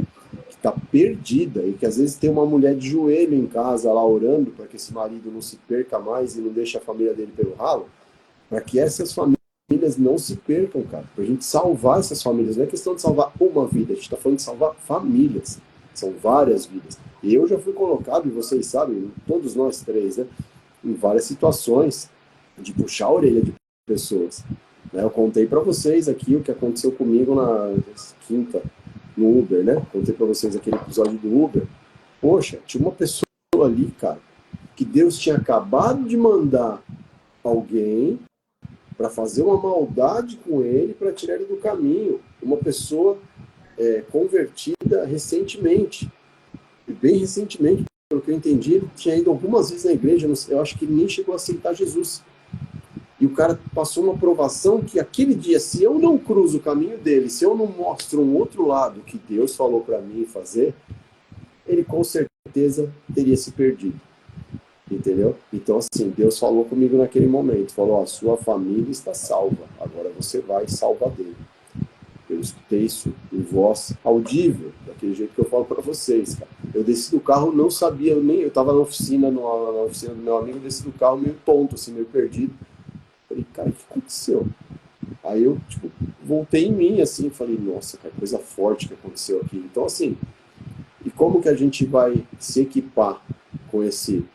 que está perdida, e que às vezes tem uma mulher de joelho em casa lá orando para que esse marido não se perca mais e não deixe a família dele pelo ralo, para que essas famílias não se percam, cara, para a gente salvar essas famílias. Não é questão de salvar uma vida, a gente está falando de salvar famílias, são várias vidas. E eu já fui colocado, e vocês sabem, todos nós três, né, em várias situações de puxar a orelha de pessoas. Eu contei para vocês aqui o que aconteceu comigo na quinta, no Uber, né? Contei para vocês aquele episódio do Uber. Poxa, tinha uma pessoa ali, cara, que Deus tinha acabado de mandar alguém para fazer uma maldade com ele, para tirar ele do caminho. Uma pessoa convertida recentemente, bem recentemente, pelo que eu entendi, ele tinha ido algumas vezes na igreja, eu acho que ele nem chegou a aceitar Jesus. E o cara passou uma provação que aquele dia, se eu não cruzo o caminho dele, se eu não mostro um outro lado que Deus falou para mim fazer, ele com certeza teria se perdido. Entendeu? Então, assim, Deus falou comigo naquele momento, falou, sua família está salva, agora você vai salvar dele. Eu escutei isso em voz audível, daquele jeito que eu falo para vocês, cara. Eu desci do carro, não sabia, eu estava na oficina do meu amigo, eu desci do carro meio tonto, assim, meio perdido. Falei, cara, o que aconteceu? Aí eu, voltei em mim, assim, falei, nossa, cara, coisa forte que aconteceu aqui. Então, assim, e como que a gente vai se equipar com esse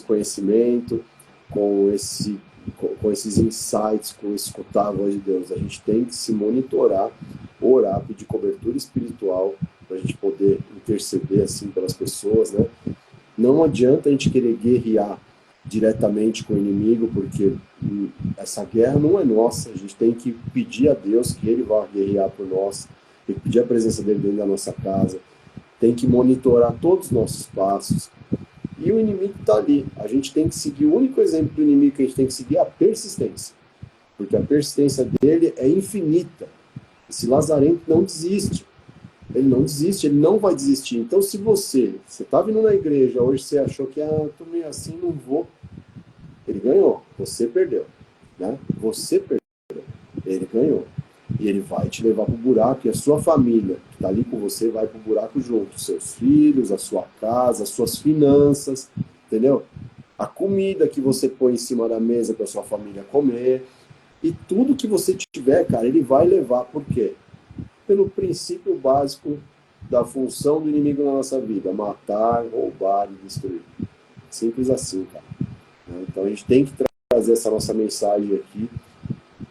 conhecimento, com esses insights, com escutar a voz de Deus? A gente tem que se monitorar, orar, pedir cobertura espiritual, para a gente poder interceder, assim, pelas pessoas, né? Não adianta a gente querer guerrear diretamente com o inimigo, porque essa guerra não é nossa. A gente tem que pedir a Deus que Ele vá guerrear por nós, tem que pedir a presença dele dentro da nossa casa, tem que monitorar todos os nossos passos. E o inimigo está ali. A gente tem que seguir, o único exemplo do inimigo que a gente tem que seguir é a persistência, porque a persistência dele é infinita. Esse lazarento não desiste. Ele não desiste, ele não vai desistir. Então, se você está vindo na igreja, hoje você achou que, tô meio assim, não vou. Ele ganhou, você perdeu. Né? Você perdeu, ele ganhou. E ele vai te levar para o buraco, e a sua família, que está ali com você, vai para o buraco junto. Seus filhos, a sua casa, as suas finanças, entendeu? A comida que você põe em cima da mesa para a sua família comer. E tudo que você tiver, cara, ele vai levar. Por quê? Pelo princípio básico da função do inimigo na nossa vida: matar, roubar e destruir. Simples assim, cara. Então a gente tem que trazer essa nossa mensagem aqui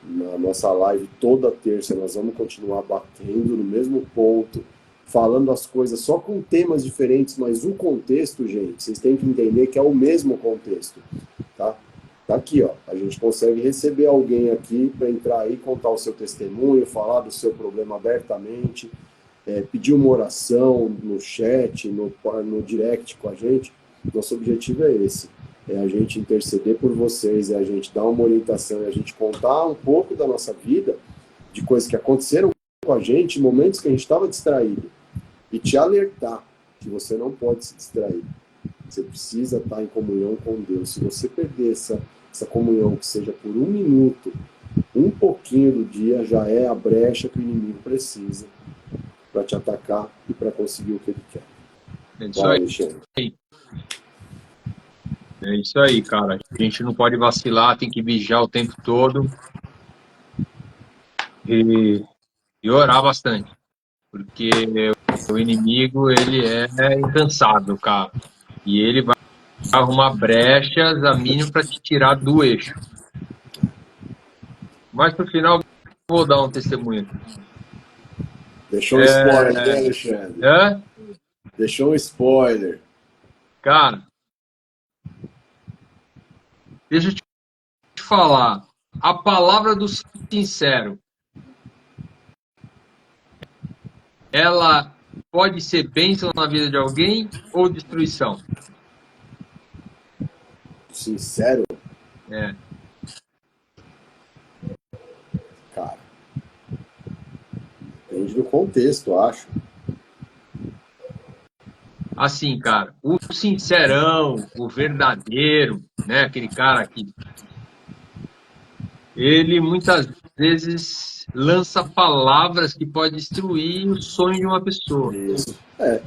na nossa live toda terça. Nós vamos continuar batendo no mesmo ponto, falando as coisas só com temas diferentes, mas o contexto, gente, vocês têm que entender que é o mesmo contexto, tá? Tá aqui, ó. A gente consegue receber alguém aqui para entrar aí, contar o seu testemunho, falar do seu problema abertamente, pedir uma oração no chat, no direct com a gente. Nosso objetivo é esse. É a gente interceder por vocês, é a gente dar uma orientação, é a gente contar um pouco da nossa vida, de coisas que aconteceram com a gente, momentos que a gente estava distraído, e te alertar que você não pode se distrair. Você precisa estar em comunhão com Deus. Se você perder essa comunhão, que seja por um minuto, um pouquinho do dia, já é a brecha que o inimigo precisa para te atacar e para conseguir o que ele quer. É isso aí. Alexandre. É isso aí, cara. A gente não pode vacilar, tem que vigiar o tempo todo e orar bastante, porque o inimigo, ele é incansável, cara, e ele vai arrumar brechas a mínimo para te tirar do eixo. Mas no final vou dar um testemunho. Deixou um spoiler, né, Alexandre? Deixou um spoiler. Cara, deixa eu te falar. A palavra do sincero, ela pode ser bênção na vida de alguém ou destruição? Sincero? Cara, depende do contexto, eu acho. Assim, cara, o sincerão, o verdadeiro, né, aquele cara que ele muitas vezes lança palavras que podem destruir o sonho de uma pessoa. Isso.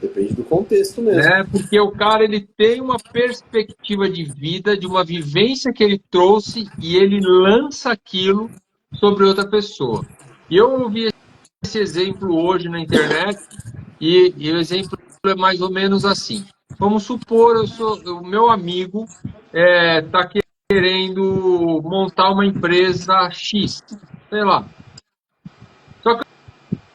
Depende do contexto mesmo. Porque o cara, ele tem uma perspectiva de vida, de uma vivência que ele trouxe, e ele lança aquilo sobre outra pessoa. E eu ouvi esse exemplo hoje na internet, e o exemplo é mais ou menos assim. Vamos supor, o meu amigo está querendo montar uma empresa X, sei lá. Só que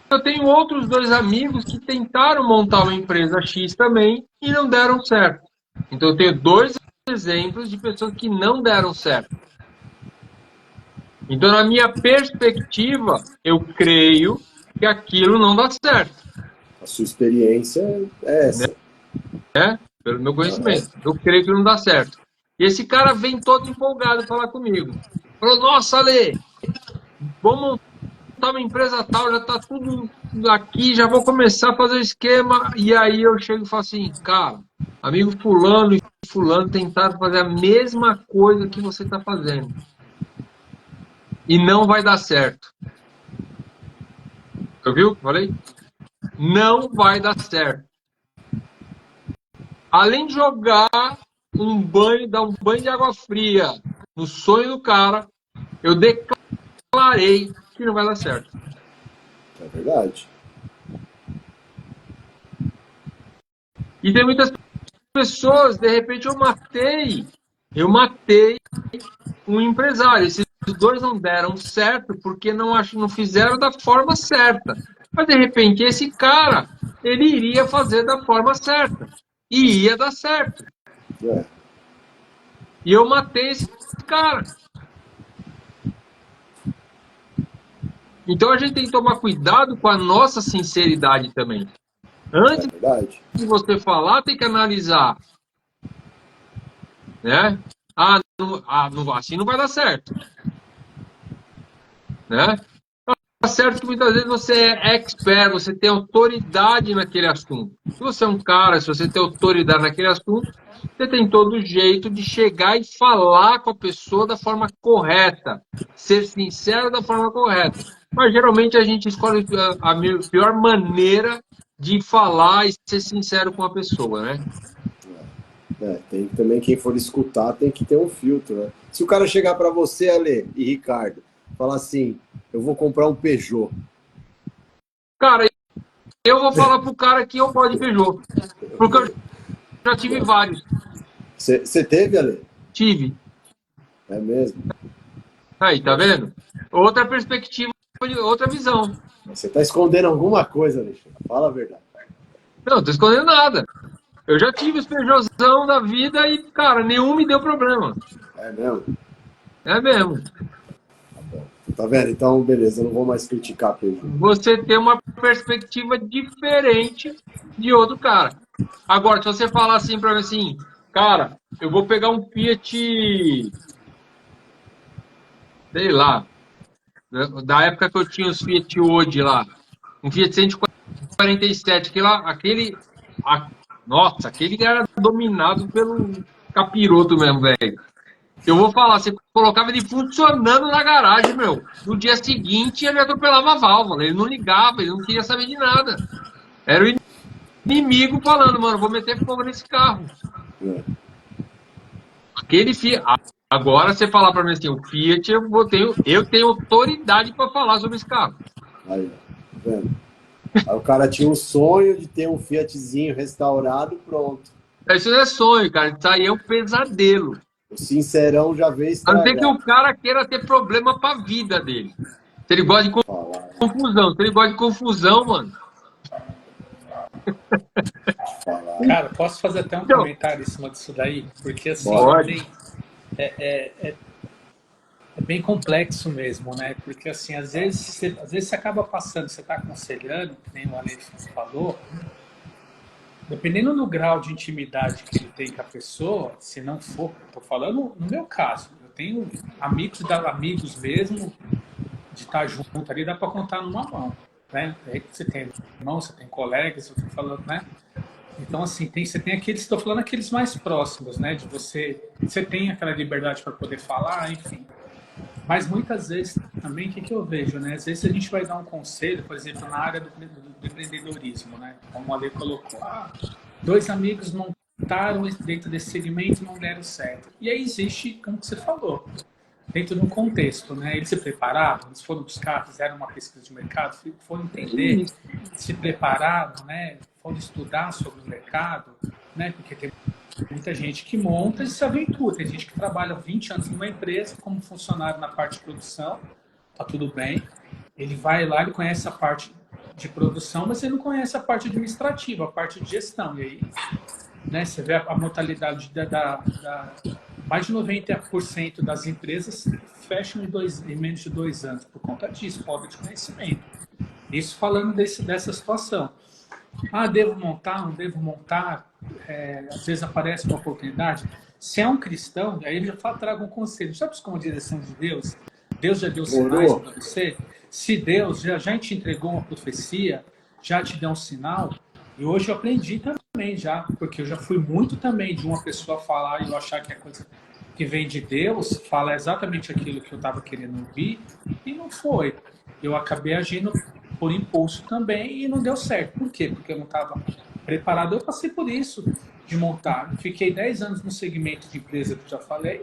eu tenho outros 2 amigos que tentaram montar uma empresa X também e não deram certo. Então eu tenho 2 exemplos de pessoas que não deram certo. Então, na minha perspectiva, eu creio que aquilo não dá certo. A sua experiência é essa. Pelo meu conhecimento. Eu creio que não dá certo. E esse cara vem todo empolgado falar comigo. Falou: nossa, Ale, vamos montar uma empresa tal, já tá tudo aqui, já vou começar a fazer o esquema. E aí eu chego e falo assim: cara, amigo fulano e fulano tentaram fazer a mesma coisa que você está fazendo. E não vai dar certo. Ouviu? Falei? Não vai dar certo. Além de jogar dar um banho de água fria no sonho do cara, eu declarei que não vai dar certo. É verdade. E tem muitas pessoas, de repente eu matei um empresário. Esses 2 não deram certo porque não fizeram da forma certa. Mas de repente esse cara, ele iria fazer da forma certa. E ia dar certo. É, E eu matei esse cara. Então a gente tem que tomar cuidado com a nossa sinceridade também. é Antes verdade. de você falar, tem que analisar, né? Assim não vai dar certo, né? Tá certo que muitas vezes você é expert, você tem autoridade naquele assunto. Se você é um cara, se você tem autoridade naquele assunto, você tem todo jeito de chegar e falar com a pessoa da forma correta, ser sincero da forma correta. Mas geralmente a gente escolhe a pior maneira de falar e ser sincero com a pessoa, né? É, tem também quem for escutar tem que ter um filtro, né? Se o cara chegar para você, Ale e Ricardo, falar assim, eu vou comprar um Peugeot. Cara, eu vou falar pro cara que eu gosto de Peugeot, porque eu já tive vários. Você teve, Ale? Tive. É mesmo? Aí, tá vendo? Outra perspectiva, outra visão. Você tá escondendo alguma coisa, Alexandre. Fala a verdade. Não, tô escondendo nada. Eu já tive os Peugeotzão da vida e, cara, nenhum me deu problema. É mesmo? É mesmo. Tá vendo? Então, beleza, eu não vou mais criticar Peugeot. Você tem uma perspectiva diferente de outro cara. Agora, se você falar assim pra mim assim, cara, eu vou pegar um Fiat, sei lá, da época que eu tinha os Fiat Ode lá, um Fiat 147, nossa, aquele que era dominado pelo capiroto mesmo, velho. Eu vou falar, você colocava ele funcionando na garagem, meu. No dia seguinte ele atropelava a válvula, ele não ligava, ele não queria saber de nada. Era o inimigo falando, mano, vou meter fogo nesse carro. É. Aquele Fiat. Agora você falar para mim assim, o Fiat, eu tenho autoridade para falar sobre esse carro. Aí, ó. Tá vendo? Aí o cara tinha um sonho de ter um Fiatzinho restaurado, pronto. Isso não é sonho, cara. Isso aí é um pesadelo. O Sincerão já veio A não ser que estragar. o cara queira ter problema para a vida dele. Se ele gosta de Falar, confusão, se ele gosta de confusão, mano. falar. Cara, posso fazer até um Então, comentário em cima disso daí? Porque assim, pode. é bem complexo mesmo, né? Porque assim, às vezes você acaba passando, você está aconselhando, que nem o Alex falou, dependendo do grau de intimidade que ele tem com a pessoa, se não for, estou falando no meu caso, eu tenho amigos mesmo, de estar junto ali, dá para contar numa mão, né? Aí você tem irmão, você tem colegas, eu estou falando, né? Então, assim, você tem aqueles, estou falando aqueles mais próximos, né? De você tem aquela liberdade para poder falar, enfim. Mas muitas vezes também, o que eu vejo, né? Às vezes a gente vai dar um conselho, por exemplo, na área do empreendedorismo, né? Como o Ale colocou, dois amigos montaram dentro desse segmento e não deram certo. E aí existe, como você falou, dentro de um contexto, né? Eles se prepararam, eles foram buscar, fizeram uma pesquisa de mercado, foram entender, se prepararam, né? Foram estudar sobre o mercado, né? Porque tem muita gente que monta e se aventura. Tem gente que trabalha 20 anos numa empresa como funcionário na parte de produção, tá tudo bem. Ele vai lá, ele conhece a parte de produção, mas ele não conhece a parte administrativa, a parte de gestão. E aí, né, você vê a mortalidade mais de 90% das empresas fecham em menos de 2 anos por conta disso, falta de conhecimento. Isso falando dessa situação. Devo montar, não devo montar. Às vezes aparece uma oportunidade. Se é um cristão, aí ele já traga um conselho. Sabe como diz a direção de Deus? Deus já deu sinais para você? Se Deus já te entregou uma profecia, já te deu um sinal, e hoje eu aprendi também já, porque eu já fui muito também de uma pessoa falar e eu achar que a coisa que vem de Deus fala exatamente aquilo que eu estava querendo ouvir, e não foi. Eu acabei agindo por impulso também e não deu certo. Por quê? Porque eu não estava preparado. Eu passei por isso de montar. Fiquei 10 anos no segmento de empresa que eu já falei.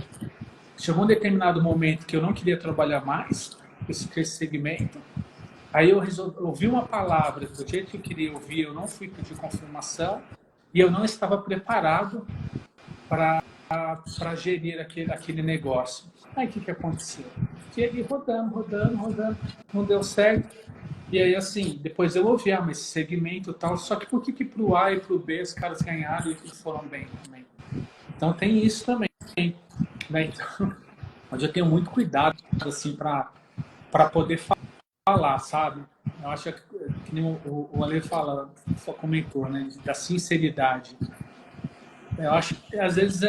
Chegou um determinado momento que eu não queria trabalhar mais com esse segmento. Aí eu resolvi ouvir uma palavra do jeito que eu queria ouvir, eu não fui pedir confirmação e eu não estava preparado para gerir aquele negócio. Aí o que aconteceu? Fiquei ali rodando, não deu certo. E aí, assim, depois eu ouvi, mas esse segmento e tal, só que por que pro A e pro B os caras ganharam e foram bem também? Então tem isso também, né? Então, mas eu tenho muito cuidado, assim, para poder falar, sabe? Eu acho que nem o Ale fala, só comentou, né? Da sinceridade. Eu acho que às vezes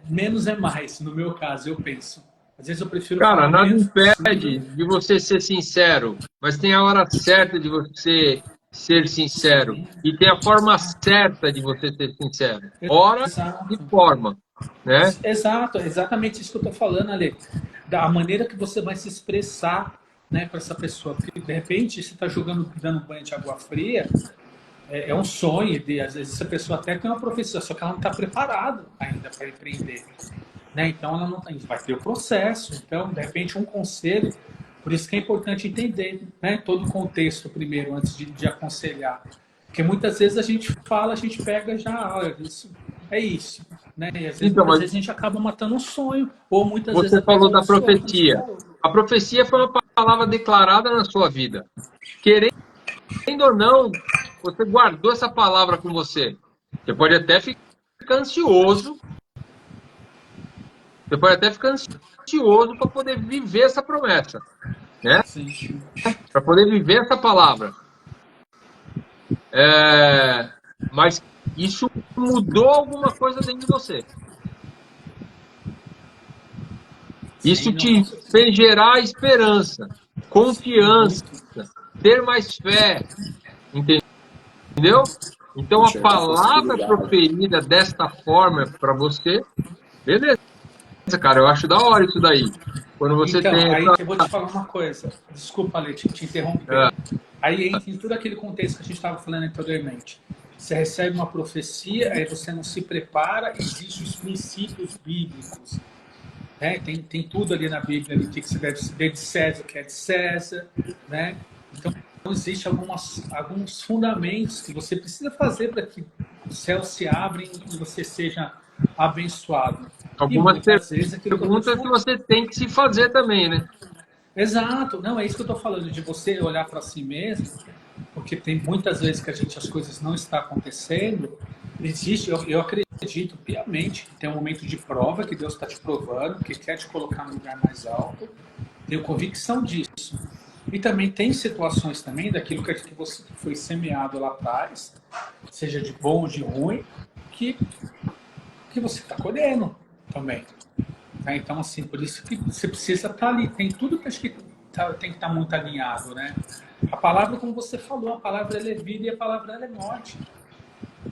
menos é mais, no meu caso, eu penso. Às vezes eu prefiro Cara, falar nada menos impede possível. de você ser sincero, mas tem a hora certa de você ser sincero. Sim, E tem a forma certa de você ser sincero. Hora e exato. forma, né? Exato, é exatamente isso que eu estou falando, Ale. Da maneira que você vai se expressar, né, para essa pessoa. Porque, de repente, você está jogando, dando banho de água fria, é um sonho. Às vezes, essa pessoa até tem uma profissão, só que ela não está preparada ainda para empreender. Né? Então, ela não vai ter o processo. Então, de repente, um conselho. Por isso que é importante entender, né, todo o contexto primeiro, antes de aconselhar. Porque muitas vezes a gente fala, a gente pega já, olha, isso é isso. Né? E às vezes, Então, muitas mas vezes a gente acaba matando um sonho, ou muitas vezes você até falou com um da sonho, como você profecia. falou. A profecia foi uma palavra declarada na sua vida. Querendo ou não, você guardou essa palavra com você. Você pode até ficar ansioso, você pode até ficar ansioso para poder viver essa promessa, né? Sim. Para poder viver essa palavra. Mas isso mudou alguma coisa dentro de você. Isso Sim, não, com te certeza. fez gerar esperança, Sim, confiança, muito. ter mais fé, entendeu? Então a Enxergar palavra possibilidade. proferida desta forma para você, beleza, cara, eu acho da hora isso daí. Quando você Então, tem aí essa. eu vou te falar uma coisa. Desculpa, Ale, te interromper. É, Aí entra em todo aquele contexto que a gente estava falando anteriormente. Você recebe uma profecia, aí você não se prepara, existem os princípios bíblicos. Né? Tem tudo ali na Bíblia, ali, que você deve saber de César, o que é de César. Né? Então, existem alguns fundamentos que você precisa fazer para que os céus se abrem e você seja abençoado. E algumas muitas vezes aquilo que eu estou te perguntas que falando. você tem que se fazer também, né? Exato, não, é isso que eu estou falando, de você olhar para si mesmo, porque tem muitas vezes que as coisas não estão acontecendo. Existe, eu acredito piamente que tem um momento de prova, que Deus está te provando, que quer te colocar no lugar mais alto. Tenho convicção disso. E também tem situações também daquilo que você foi semeado lá atrás, seja de bom ou de ruim, que, que você está colhendo também. Tá? Então, assim, por isso que você precisa estar ali. Tem tudo que acho que tem que estar muito alinhado, né? A palavra, como você falou, a palavra ela é vida e a palavra ela é morte.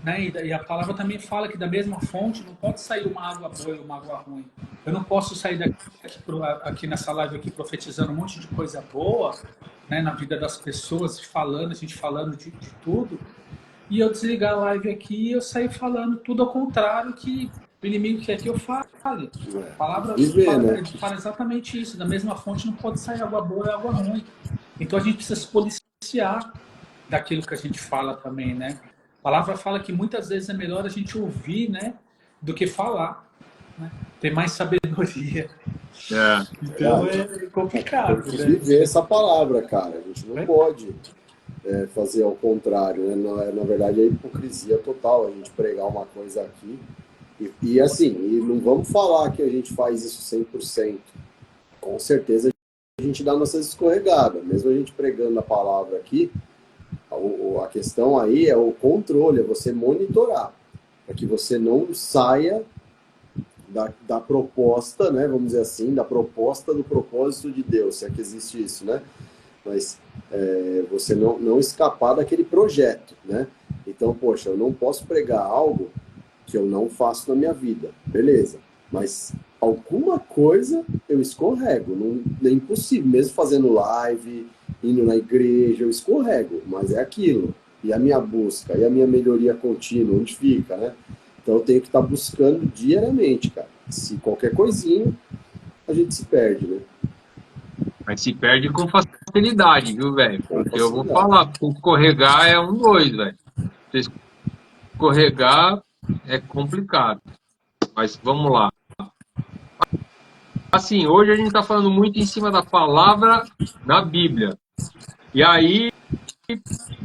Né? E a palavra também fala que da mesma fonte não pode sair uma água boa e uma água ruim. Eu não posso sair aqui nessa live aqui profetizando um monte de coisa boa, né, na vida das pessoas, falando, a gente falando de tudo, e eu desligar a live aqui e eu sair falando tudo ao contrário que o inimigo quer que eu fale. A palavra Viver, né? fala exatamente isso. Da mesma fonte não pode sair água boa e água ruim. Então a gente precisa se policiar daquilo que a gente fala também, né? A palavra fala que muitas vezes é melhor a gente ouvir, né, do que falar, né? Ter mais sabedoria. É. Então Verdade. é Tem complicado, que né? viver essa palavra, cara. A gente não É? pode fazer ao contrário, né? Na verdade, é hipocrisia total a gente pregar uma coisa aqui. E assim, e não vamos falar que a gente faz isso 100%. Com certeza a gente dá nossas escorregadas. Mesmo a gente pregando a palavra aqui, a questão aí é o controle, é você monitorar, para que você não saia da proposta, né, vamos dizer assim, da proposta do propósito de Deus, se é que existe isso, né? Mas você não escapar daquele projeto, né? Então, poxa, eu não posso pregar algo que eu não faço na minha vida, beleza? Mas alguma coisa eu escorrego, não, é impossível, mesmo fazendo live, indo na igreja, eu escorrego, mas é aquilo. E a minha busca, e a minha melhoria contínua, onde fica, né? Então eu tenho que estar buscando diariamente, cara. Se qualquer coisinha, a gente se perde, né? Mas se perde com facilidade, viu, velho? Com Porque eu vou facilidade. falar, escorregar é um dois, velho. Se escorregar é complicado. Mas vamos lá. Assim, hoje a gente está falando muito em cima da palavra na Bíblia. E aí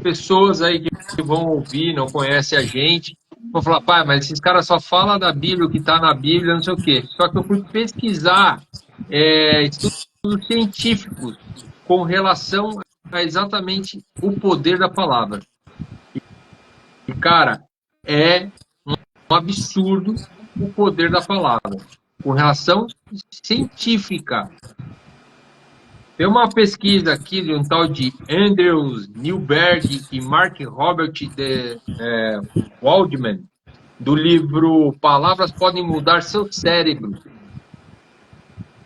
pessoas aí que vão ouvir, não conhecem a gente, vão falar, pai, mas esses caras só falam da Bíblia, o que está na Bíblia, não sei o quê. Só que eu fui pesquisar estudos científicos com relação a exatamente o poder da palavra. E, cara, é um absurdo o poder da palavra. Com relação científica. Tem uma pesquisa aqui de um tal de Andrews Newberg e Mark Robert Waldman, do livro Palavras Podem Mudar Seu Cérebro.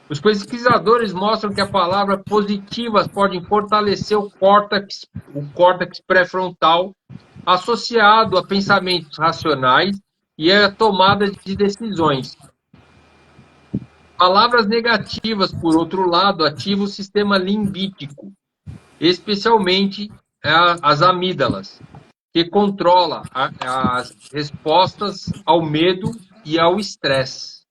Os pesquisadores mostram que as palavras positivas podem fortalecer o córtex pré-frontal, associado a pensamentos racionais e a tomada de decisões. Palavras negativas, por outro lado, ativam o sistema limbítico, especialmente as amígdalas, que controla as respostas ao medo e ao estresse.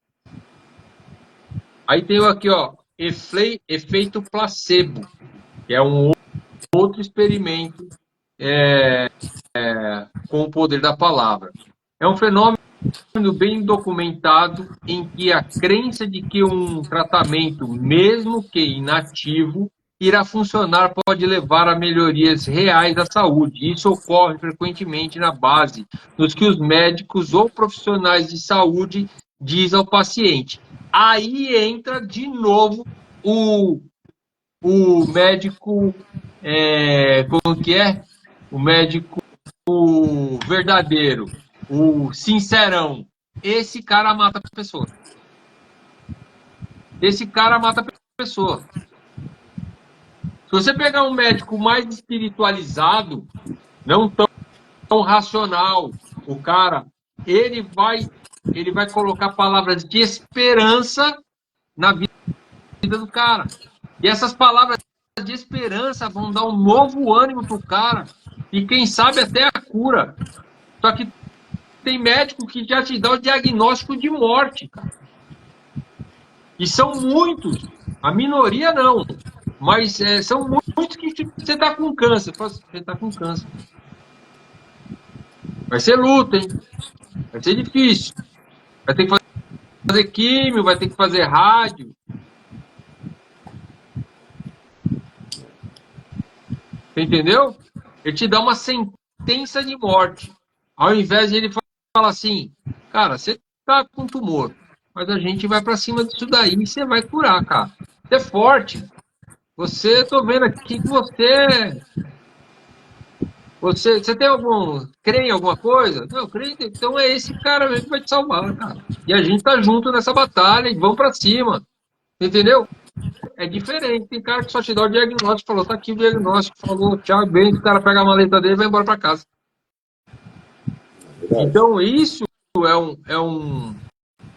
Aí tem aqui, ó, efeito placebo, que é um outro experimento com o poder da palavra. É um fenômeno bem documentado em que a crença de que um tratamento, mesmo que inativo, irá funcionar pode levar a melhorias reais da saúde. Isso ocorre frequentemente na base dos que os médicos ou profissionais de saúde dizem ao paciente. Aí entra de novo o médico, como que é? O médico verdadeiro, o sincerão. Esse cara mata a pessoa. Esse cara mata a pessoa. Se você pegar um médico mais espiritualizado, não tão racional, o cara, ele vai colocar palavras de esperança na vida do cara. E essas palavras de esperança vão dar um novo ânimo pro cara. E quem sabe até a cura. Só que tem médico que já te dá o diagnóstico de morte, cara. E são muitos. A minoria não. Mas são muitos que você tá com câncer. Você tá com câncer. Vai ser luta, hein? Vai ser difícil. Vai ter que fazer químio, vai ter que fazer rádio. Você entendeu? Ele te dá uma sentença de morte. Ao invés de ele falar assim, cara, você tá com tumor, mas a gente vai para cima disso daí e você vai curar, cara. Você é forte. Você, tô vendo aqui que você tem crê em alguma coisa? Não, crê, então é esse cara mesmo que vai te salvar, cara. E a gente tá junto nessa batalha e vamos para cima. Entendeu? É diferente. Tem cara que só te dá o diagnóstico, falou, tá aqui o diagnóstico, falou, tchau, bem, o cara pega a maleta dele e vai embora para casa. Então, isso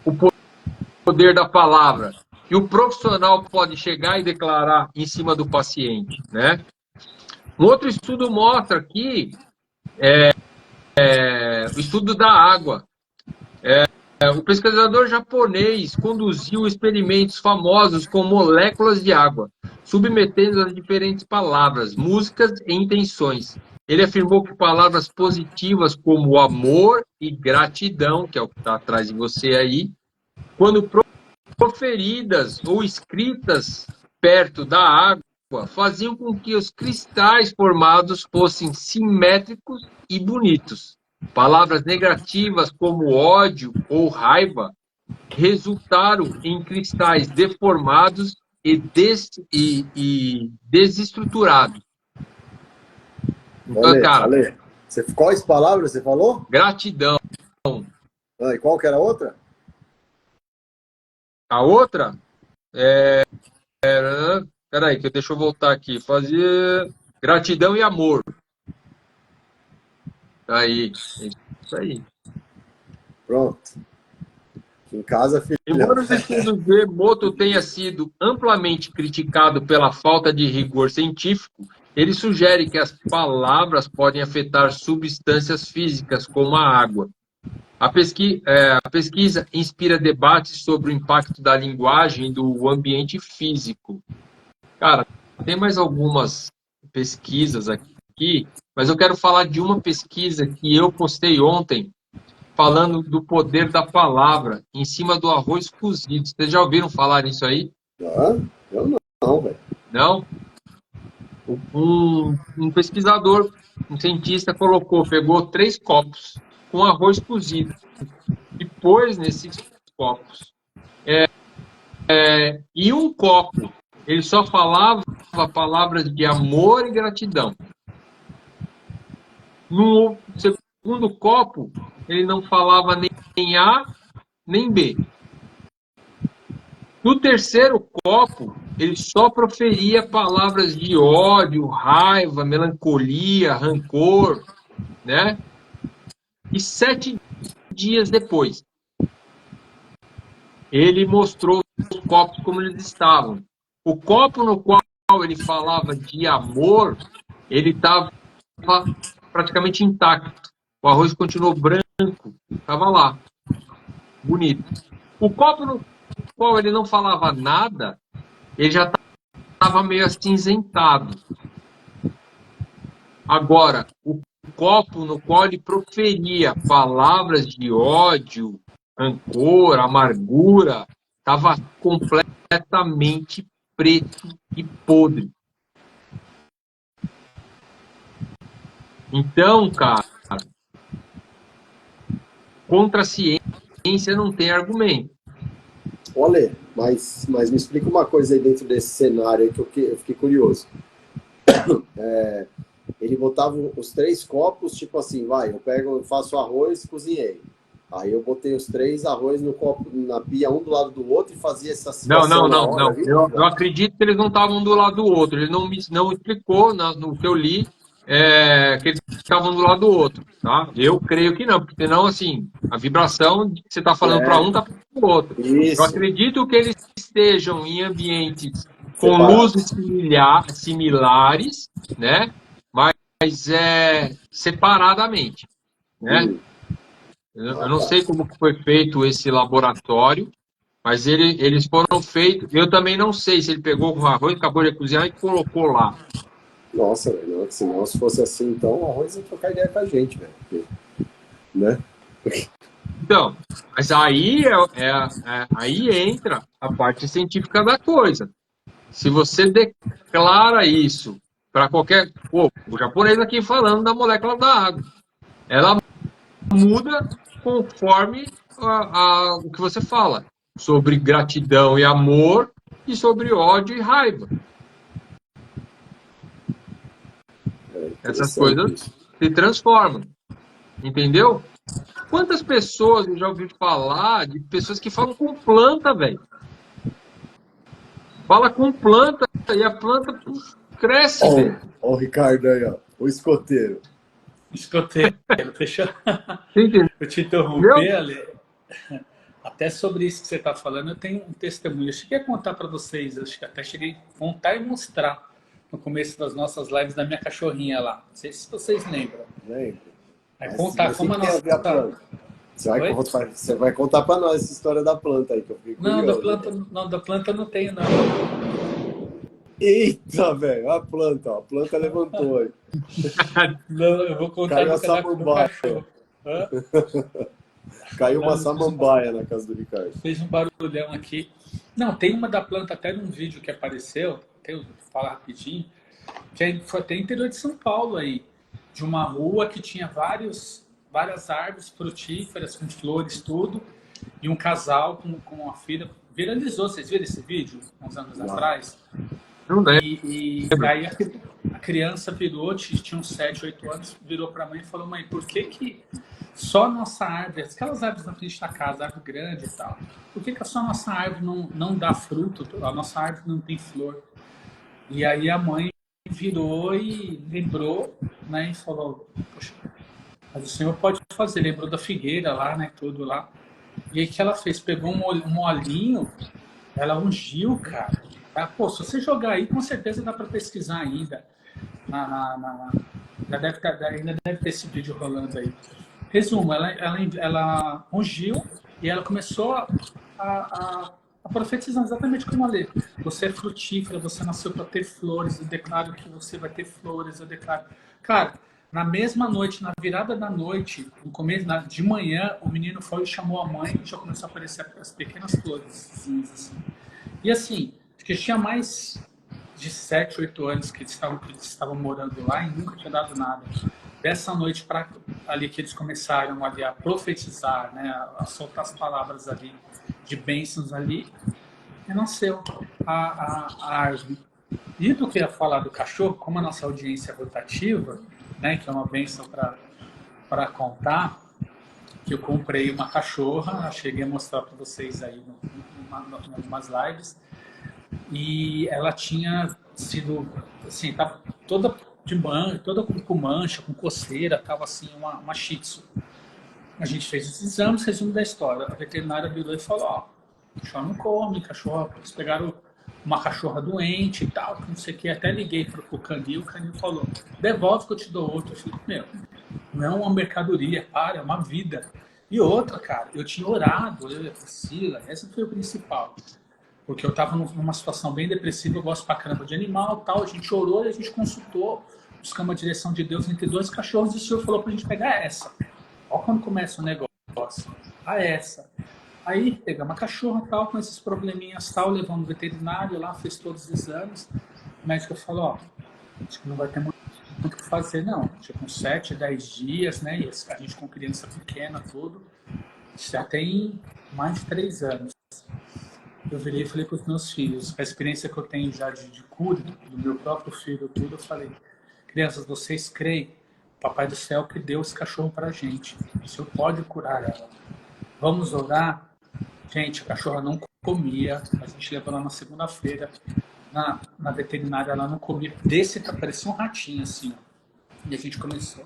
o poder da palavra. E o profissional pode chegar e declarar em cima do paciente, né? Um outro estudo mostra aqui o estudo da água. O pesquisador japonês conduziu experimentos famosos com moléculas de água, submetendo a diferentes palavras, músicas e intenções. Ele afirmou que palavras positivas como amor e gratidão, que é o que está atrás de você aí, quando proferidas ou escritas perto da água, faziam com que os cristais formados fossem simétricos e bonitos. Palavras negativas como ódio ou raiva resultaram em cristais deformados e desestruturados. Então, cara, Quais palavras você falou? Gratidão. E qual que era a outra? A outra peraí, deixa eu voltar aqui. Fazer gratidão e amor. Aí, isso aí. Pronto. Em casa, filho. Embora os estudos de Emoto tenha sido amplamente criticado pela falta de rigor científico, ele sugere que as palavras podem afetar substâncias físicas como a água. A pesquisa inspira debates sobre o impacto da linguagem do ambiente físico. Cara, tem mais algumas pesquisas aqui aqui, mas eu quero falar de uma pesquisa que eu postei ontem, falando do poder da palavra em cima do arroz cozido. Vocês já ouviram falar nisso aí? Ah, eu não, velho. Não? Um pesquisador, um cientista pegou 3 copos com arroz cozido e pôs nesses copos. E um copo, ele só falava palavras de amor e gratidão. No segundo copo, ele não falava nem A, nem B. No terceiro copo, ele só proferia palavras de ódio, raiva, melancolia, rancor, né? E 7 dias depois, ele mostrou os copos como eles estavam. O copo no qual ele falava de amor, ele estava praticamente intacto. O arroz continuou branco, estava lá, bonito. O copo no qual ele não falava nada, ele já estava meio acinzentado. Agora, o copo no qual ele proferia palavras de ódio, rancor, amargura, estava completamente preto e podre. Então, cara, contra a ciência não tem argumento. Olha, mas me explica uma coisa aí dentro desse cenário aí que eu fiquei curioso. Ele botava os 3 copos, tipo assim, eu faço arroz, cozinhei. Aí eu botei os 3 arroz no copo, na pia, um do lado do outro e fazia essa situação na hora. Não. Eu acredito que eles não estavam um do lado do outro. Ele não explicou no que eu li que eles estavam do lado do outro, tá? Eu creio que não, porque senão, assim, a vibração que você está falando para um está para o outro. Isso. Eu acredito que eles estejam em ambientes com Separados. luzes similares, né? Mas separadamente, né? Eu não sei como que foi feito esse laboratório, mas eles foram feitos. Eu também não sei se ele pegou o arroz, acabou de cozinhar e colocou lá. Nossa, velho, senão se fosse assim, então o arroz ia trocar ideia com a gente, velho. Porque, né? Então, mas aí, aí entra a parte científica da coisa. Se você declara isso para qualquer... Pô, o japonês aqui falando da molécula da água. Ela muda conforme o que você fala. Sobre gratidão e amor e sobre ódio e raiva. Essas coisas se transformam. Entendeu? Quantas pessoas eu já ouvi falar de pessoas que falam com planta, velho? Fala com planta e a planta cresce, velho. Ó o Ricardo aí, ó. O escoteiro. Escoteiro, deixa eu te interromper, Ale. Até sobre isso que você está falando, eu tenho um testemunho. Eu cheguei a contar para vocês, acho que até cheguei a contar e mostrar no começo das nossas lives da minha cachorrinha lá. Não sei se vocês lembram. Lembro. Vai contar como a nossa planta. Você vai contar para nós essa história da planta aí, que eu fico curioso. Não, da planta não tenho, não. Eita, velho, a planta levantou aí. Não, eu vou contar do cachorro. Caiu uma samambaia na casa do Ricardo. Fez um barulhão aqui. Não, tem uma da planta até num vídeo que apareceu, vou falar rapidinho, que foi até interior de São Paulo aí, de uma rua que tinha várias árvores frutíferas, com flores, tudo, e um casal com uma filha. Viralizou, vocês viram esse vídeo uns anos atrás? Não lembro. E aí a criança virou, tinha uns 7, 8 anos, virou para a mãe e falou: mãe, por que só a nossa árvore, aquelas árvores na frente da casa, árvore grande e tal, por que só a nossa árvore não dá fruto, a nossa árvore não tem flor? E aí a mãe virou e lembrou, né, e falou: poxa, mas o senhor pode fazer, lembrou da figueira lá, né, tudo lá. E aí que ela fez? Pegou um molhinho, ela ungiu, cara. Pô, se você jogar aí, com certeza dá para pesquisar ainda. Ainda deve ter esse vídeo rolando aí. Resumo, ela ungiu e ela começou a profetizando exatamente como eu falei. Você é frutífera, você nasceu para ter flores, eu declaro que você vai ter flores, eu declaro. Cara, na mesma noite, na virada da noite, no começo, de manhã, o menino foi e chamou a mãe e já começou a aparecer as pequenas flores. Assim. E assim, acho que tinha mais de 7, 8 anos que eles estavam morando lá e nunca tinha dado nada. Dessa noite para ali que eles começaram ali a profetizar, né, a soltar as palavras ali de bênçãos ali, e nasceu a árvore. E do que eu ia falar do cachorro, como a nossa audiência é rotativa, né, que é uma bênção para contar, que eu comprei uma cachorra, cheguei a mostrar para vocês aí em algumas lives, e ela tinha sido, assim, tava toda de mancha, toda com mancha, com coceira, tava assim, uma shih tzu. A gente fez os exames, resumo da história. A veterinária virou e falou, ó, cachorro não come, cachorro, eles pegaram uma cachorra doente e tal, não sei o que, até liguei pro Canil, o Canil falou, devolve que eu te dou outro. Eu falei, meu, não é uma mercadoria, para, é uma vida. E outra, cara, eu tinha orado, eu e a Priscila, essa foi o principal. Porque eu estava numa situação bem depressiva, eu gosto pra caramba de animal tal. A gente orou e a gente consultou, buscamos a direção de Deus entre 2 cachorros e o Senhor falou pra gente pegar essa. Olha quando começa o negócio. Essa. Aí pegamos a cachorra tal, com esses probleminhas tal, levamos no veterinário lá, fez todos os exames. O médico falou, ó, acho que não vai ter muito o que fazer, não. Tipo, uns 7, 10 dias, né? E a gente com criança pequena, tudo. Já tem mais de 3 anos. Eu virei e falei para os meus filhos, a experiência que eu tenho já de cura, do meu próprio filho, tudo, eu falei, crianças, vocês creem, Papai do Céu que deu esse cachorro para a gente, o Senhor pode curar ela. Vamos orar? Gente, a cachorra não comia, a gente levou ela na segunda-feira, na veterinária, ela não comia, parecia um ratinho assim, ó. E a gente começou.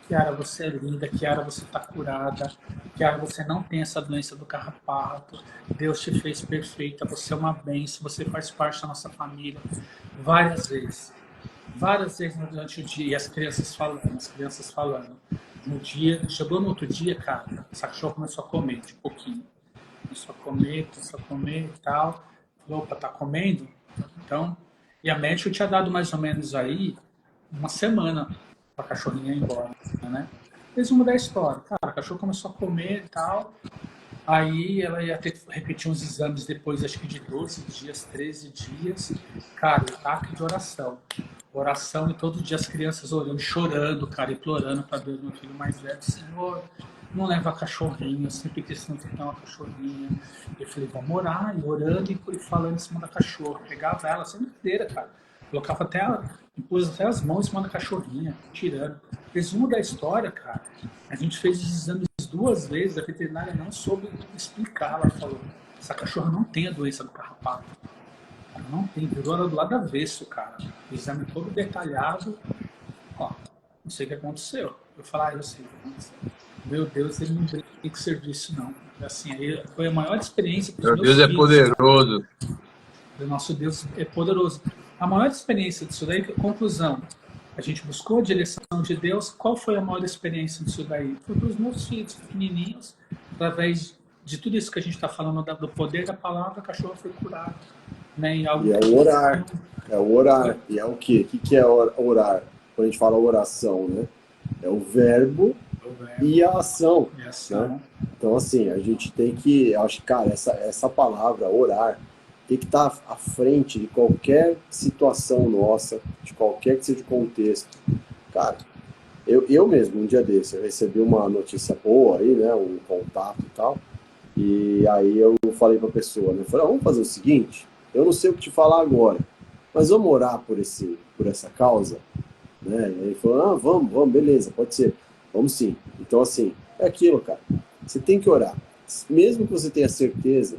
Kiara, você é linda, Kiara, você está curada, Kiara, você não tem essa doença do carrapato, Deus te fez perfeita, você é uma bênção, você faz parte da nossa família. Várias vezes durante o dia, e as crianças falando. No dia, chegou no outro dia, cara, essa cachorra começou a comer de pouquinho. Começou a comer e tal. Falou, opa, tá comendo? Então, e a médica tinha dado mais ou menos aí uma semana para a cachorrinha ir embora, né? Resumo da história. Cara, a cachorra começou a comer e tal. Aí ela ia ter que repetir uns exames depois, acho que de 12 dias, 13 dias. Cara, ataque de oração. Oração e todo dia as crianças orando, chorando, cara, implorando para Deus, meu filho mais velho. Senhor, não leva a cachorrinha, eu sempre quis ter uma cachorrinha. Eu falei, vamos orar, e orando e falando em cima da cachorra. Pegava ela, sem brincadeira, cara. Colocava pus até as mãos em cima da cachorrinha, tirando. Resumo da história, cara, a gente fez os exames 2 vezes, a veterinária não soube explicar, ela falou, essa cachorra não tem a doença do carrapato. Ela não tem, virou ela do lado avesso, cara. O exame todo detalhado, ó, não sei o que aconteceu. Eu falei, eu sei o que aconteceu. Meu Deus, ele não brinca com serviço, não. Assim, aí foi a maior experiência para os meus Deus filhos. é poderoso. O nosso Deus é poderoso. A maior experiência disso daí, conclusão, a gente buscou a direção de Deus. Qual foi a maior experiência disso daí? Foi para os meus filhos pequenininhos, através de tudo isso que a gente está falando, do poder da palavra, a cachorra foi curada. Né? E é o orar. É o orar. E é o quê? O que é orar? Quando a gente fala oração, né? É o verbo e a ação. Né? Então, assim, a gente tem que... Acho que, cara, essa palavra, orar, tem que estar à frente de qualquer situação nossa, de qualquer que seja o contexto. Cara, eu mesmo, um dia desse, eu recebi uma notícia boa aí, né, um contato e tal, e aí eu falei pra pessoa, né, eu falei, vamos fazer o seguinte, eu não sei o que te falar agora, mas vamos orar por essa causa, né, e aí ele falou, vamos, beleza, pode ser, vamos sim. Então, assim, é aquilo, cara, você tem que orar, mesmo que você tenha certeza.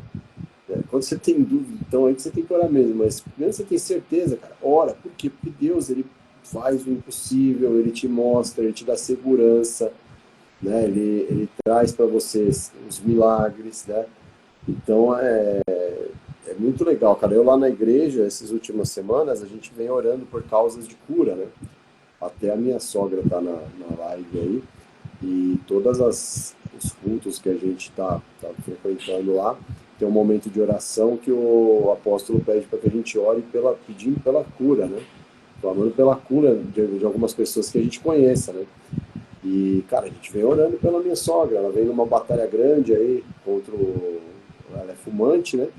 Quando você tem dúvida, então aí que você tem que orar mesmo, mas mesmo que você tem certeza, cara, ora. Por quê? Porque Deus, ele faz o impossível, ele te mostra, ele te dá segurança, né? Ele traz para você os milagres, né? Então é muito legal, cara. Eu lá na igreja, essas últimas semanas, a gente vem orando por causas de cura, né? Até a minha sogra tá na live aí, e todos os cultos que a gente tá frequentando lá, tem um momento de oração que o apóstolo pede para que a gente ore pedindo pela cura, né? Clamando pela cura de algumas pessoas que a gente conheça, né? E, cara, a gente vem orando pela minha sogra, ela vem numa batalha grande aí contra o... Ela é fumante, né?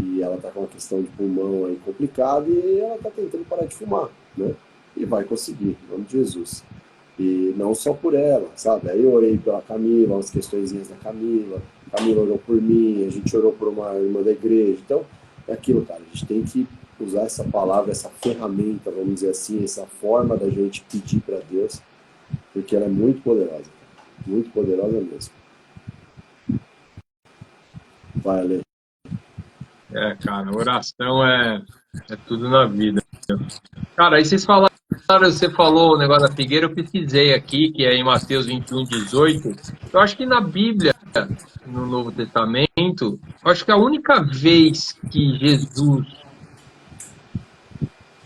E ela tá com uma questão de pulmão aí complicada e ela tá tentando parar de fumar, né? E vai conseguir, em nome de Jesus. E não só por ela, sabe? Aí eu orei pela Camila, umas questõezinhas da Camila, a Camila orou por mim, a gente orou por uma irmã da igreja. Então, é aquilo, cara, a gente tem que usar essa palavra, essa ferramenta, vamos dizer assim, essa forma da gente pedir para Deus, porque ela é muito poderosa mesmo. Vai, Ale. Cara, oração é tudo na vida. Cara, aí você falou o negócio da figueira, eu pesquisei aqui, que é em Mateus 21:18. Eu acho que na Bíblia, no Novo Testamento, eu acho que a única vez que Jesus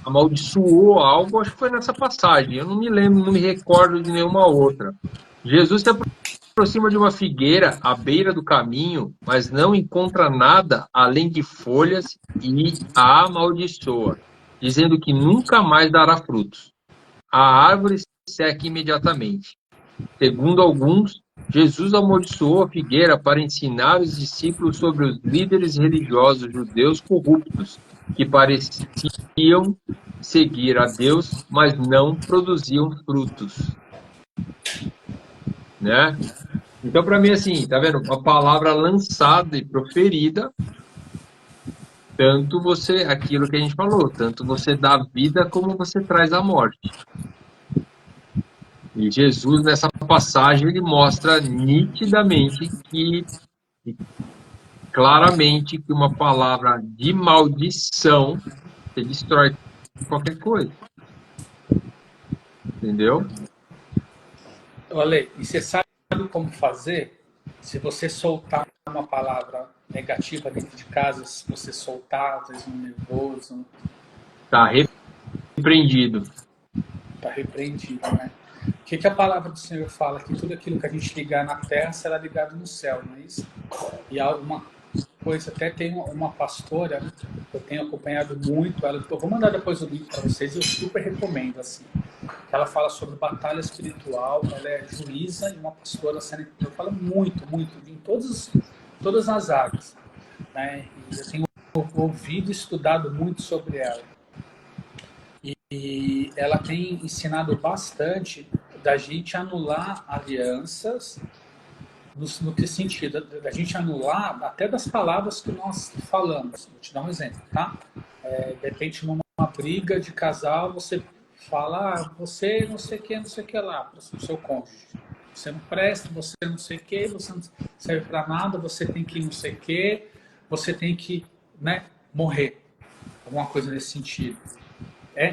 amaldiçoou algo, acho que foi nessa passagem. Eu não me lembro, não me recordo de nenhuma outra. Jesus se aproxima de uma figueira à beira do caminho, mas não encontra nada além de folhas e a amaldiçoa, dizendo que nunca mais dará frutos. A árvore seca imediatamente. Segundo alguns, Jesus amaldiçoou a figueira para ensinar os discípulos sobre os líderes religiosos judeus corruptos, que pareciam seguir a Deus, mas não produziam frutos, né? Então, para mim, assim, tá vendo? Uma palavra lançada e proferida, tanto você, aquilo que a gente falou, tanto você dá vida como você traz a morte. E Jesus, nessa passagem, ele mostra nitidamente e claramente que uma palavra de maldição você destrói qualquer coisa. Entendeu? Ale, e você sabe como fazer? Se você soltar uma palavra negativa dentro de casa, se você soltar, às vezes, um nervoso, Tá repreendido. está repreendido, né? O que a palavra do Senhor fala? Que tudo aquilo que a gente ligar na terra será ligado no céu, não é isso? E há uma coisa, até tem uma pastora, eu tenho acompanhado muito ela, eu vou mandar depois o link para vocês, eu super recomendo, assim. Ela fala sobre batalha espiritual, ela é juíza e uma pastora, ela fala muito, em todas as áreas, né? E eu tenho ouvido e estudado muito sobre ela. E ela tem ensinado bastante da gente anular alianças, no que sentido? Da gente anular até das palavras que nós falamos. Vou te dar um exemplo, tá? De repente, numa briga de casal, você fala, você não sei o que lá, para o seu cônjuge. Você não presta, você não sei o que, você não serve para nada, você tem que não sei o que, você tem que, né, morrer. Alguma coisa nesse sentido.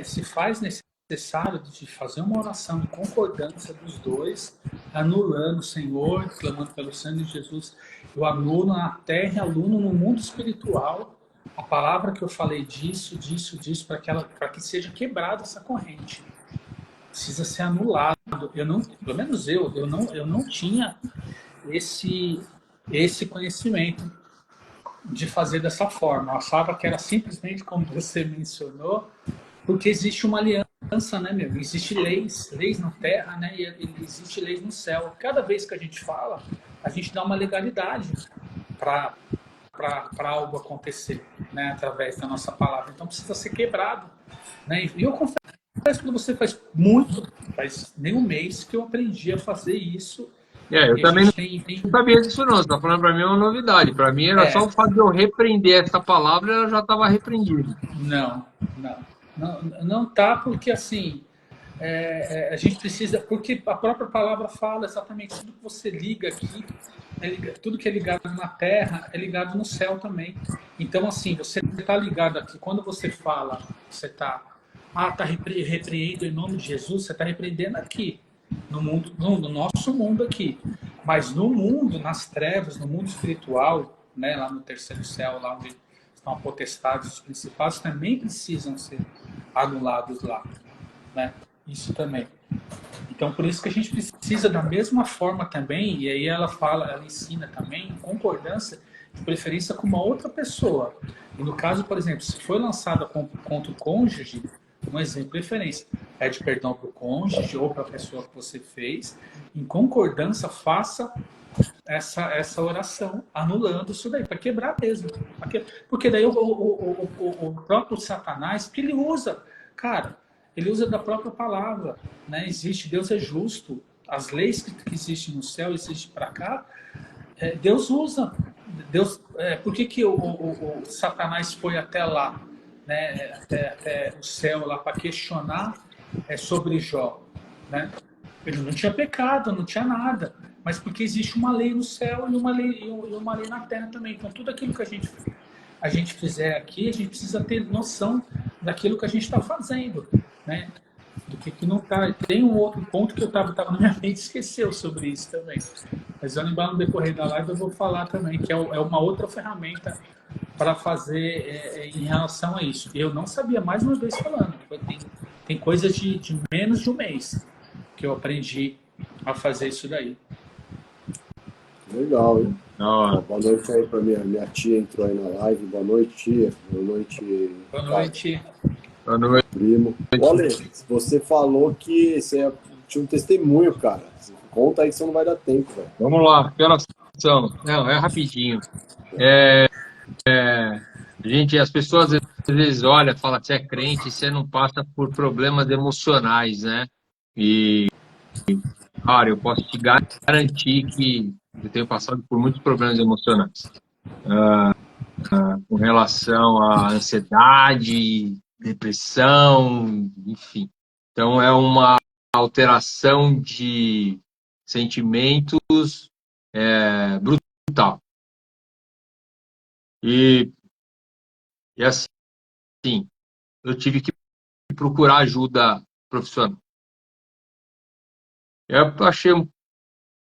Se faz necessário de fazer uma oração de concordância dos dois, anulando o Senhor, clamando pelo sangue de Jesus. Eu anulo na terra e anulo no mundo espiritual a palavra que eu falei disso, para que seja quebrada essa corrente. Precisa ser anulado. Pelo menos eu não tinha esse conhecimento de fazer dessa forma. Eu achava que era simplesmente como você mencionou, porque existe uma aliança, né, meu? Existe leis na terra, né? E existe leis no céu. Cada vez que a gente fala, a gente dá uma legalidade para algo acontecer, né? Através da nossa palavra. Então precisa ser quebrado, né? E eu confesso que você faz nem um mês que eu aprendi a fazer isso. Eu também não sabia disso não. Você está falando para mim é uma novidade. Para mim era só o fato de eu repreender essa palavra, ela já estava repreendida. Não tá, porque assim a gente precisa, porque a própria palavra fala exatamente tudo que você liga aqui, tudo que é ligado na terra é ligado no céu também. Então assim, você está ligado aqui, quando você fala, você está repreendendo em nome de Jesus, você está repreendendo aqui no mundo, no nosso mundo aqui, mas no mundo, nas trevas, no mundo espiritual, né, lá no terceiro céu, lá onde estão potestades, os principados também precisam ser anulados lá, né? Isso também. Então, por isso que a gente precisa da mesma forma também, e aí ela ensina também, em concordância, de preferência com uma outra pessoa. E no caso, por exemplo, se foi lançada contra o cônjuge, um exemplo de preferência, pede perdão para o cônjuge ou para a pessoa que você fez, em concordância, faça essa oração, anulando isso daí, para quebrar mesmo. Porque daí o próprio Satanás, porque ele usa, cara, ele usa da própria palavra, né? Existe, Deus é justo, as leis que existem no céu existem para cá, Deus usa. Deus, por que o Satanás foi até lá, né? Até o céu lá para questionar sobre Jó, né? Ele não tinha pecado, não tinha nada, mas porque existe uma lei no céu e uma lei na terra também. Então tudo aquilo que a gente fizer aqui, a gente precisa ter noção daquilo que a gente está fazendo, né? Do que não está. Tem um outro ponto que eu estava na minha mente, esqueceu sobre isso também. Mas eu lembrar no decorrer da live eu vou falar também, que é uma outra ferramenta para fazer em relação a isso. Eu não sabia, mais uma vez falando, tem coisas de menos de um mês que eu aprendi a fazer isso daí. Legal, hein? Não, Boa noite aí para minha tia, entrou aí na live. Boa noite, tia. Boa noite, Boa noite. boa noite. primo. Olha, você falou que você tinha um testemunho, cara. Conta aí que você não vai dar tempo, velho. Vamos lá, que horas são? Não, é rapidinho. Gente, as pessoas às vezes olham, falam que você é crente e você não passa por problemas emocionais, né? E, cara, eu posso te garantir que eu tenho passado por muitos problemas emocionais. Com relação à ansiedade, depressão, enfim. Então, é uma alteração de sentimentos brutal. E assim, eu tive que procurar ajuda profissional.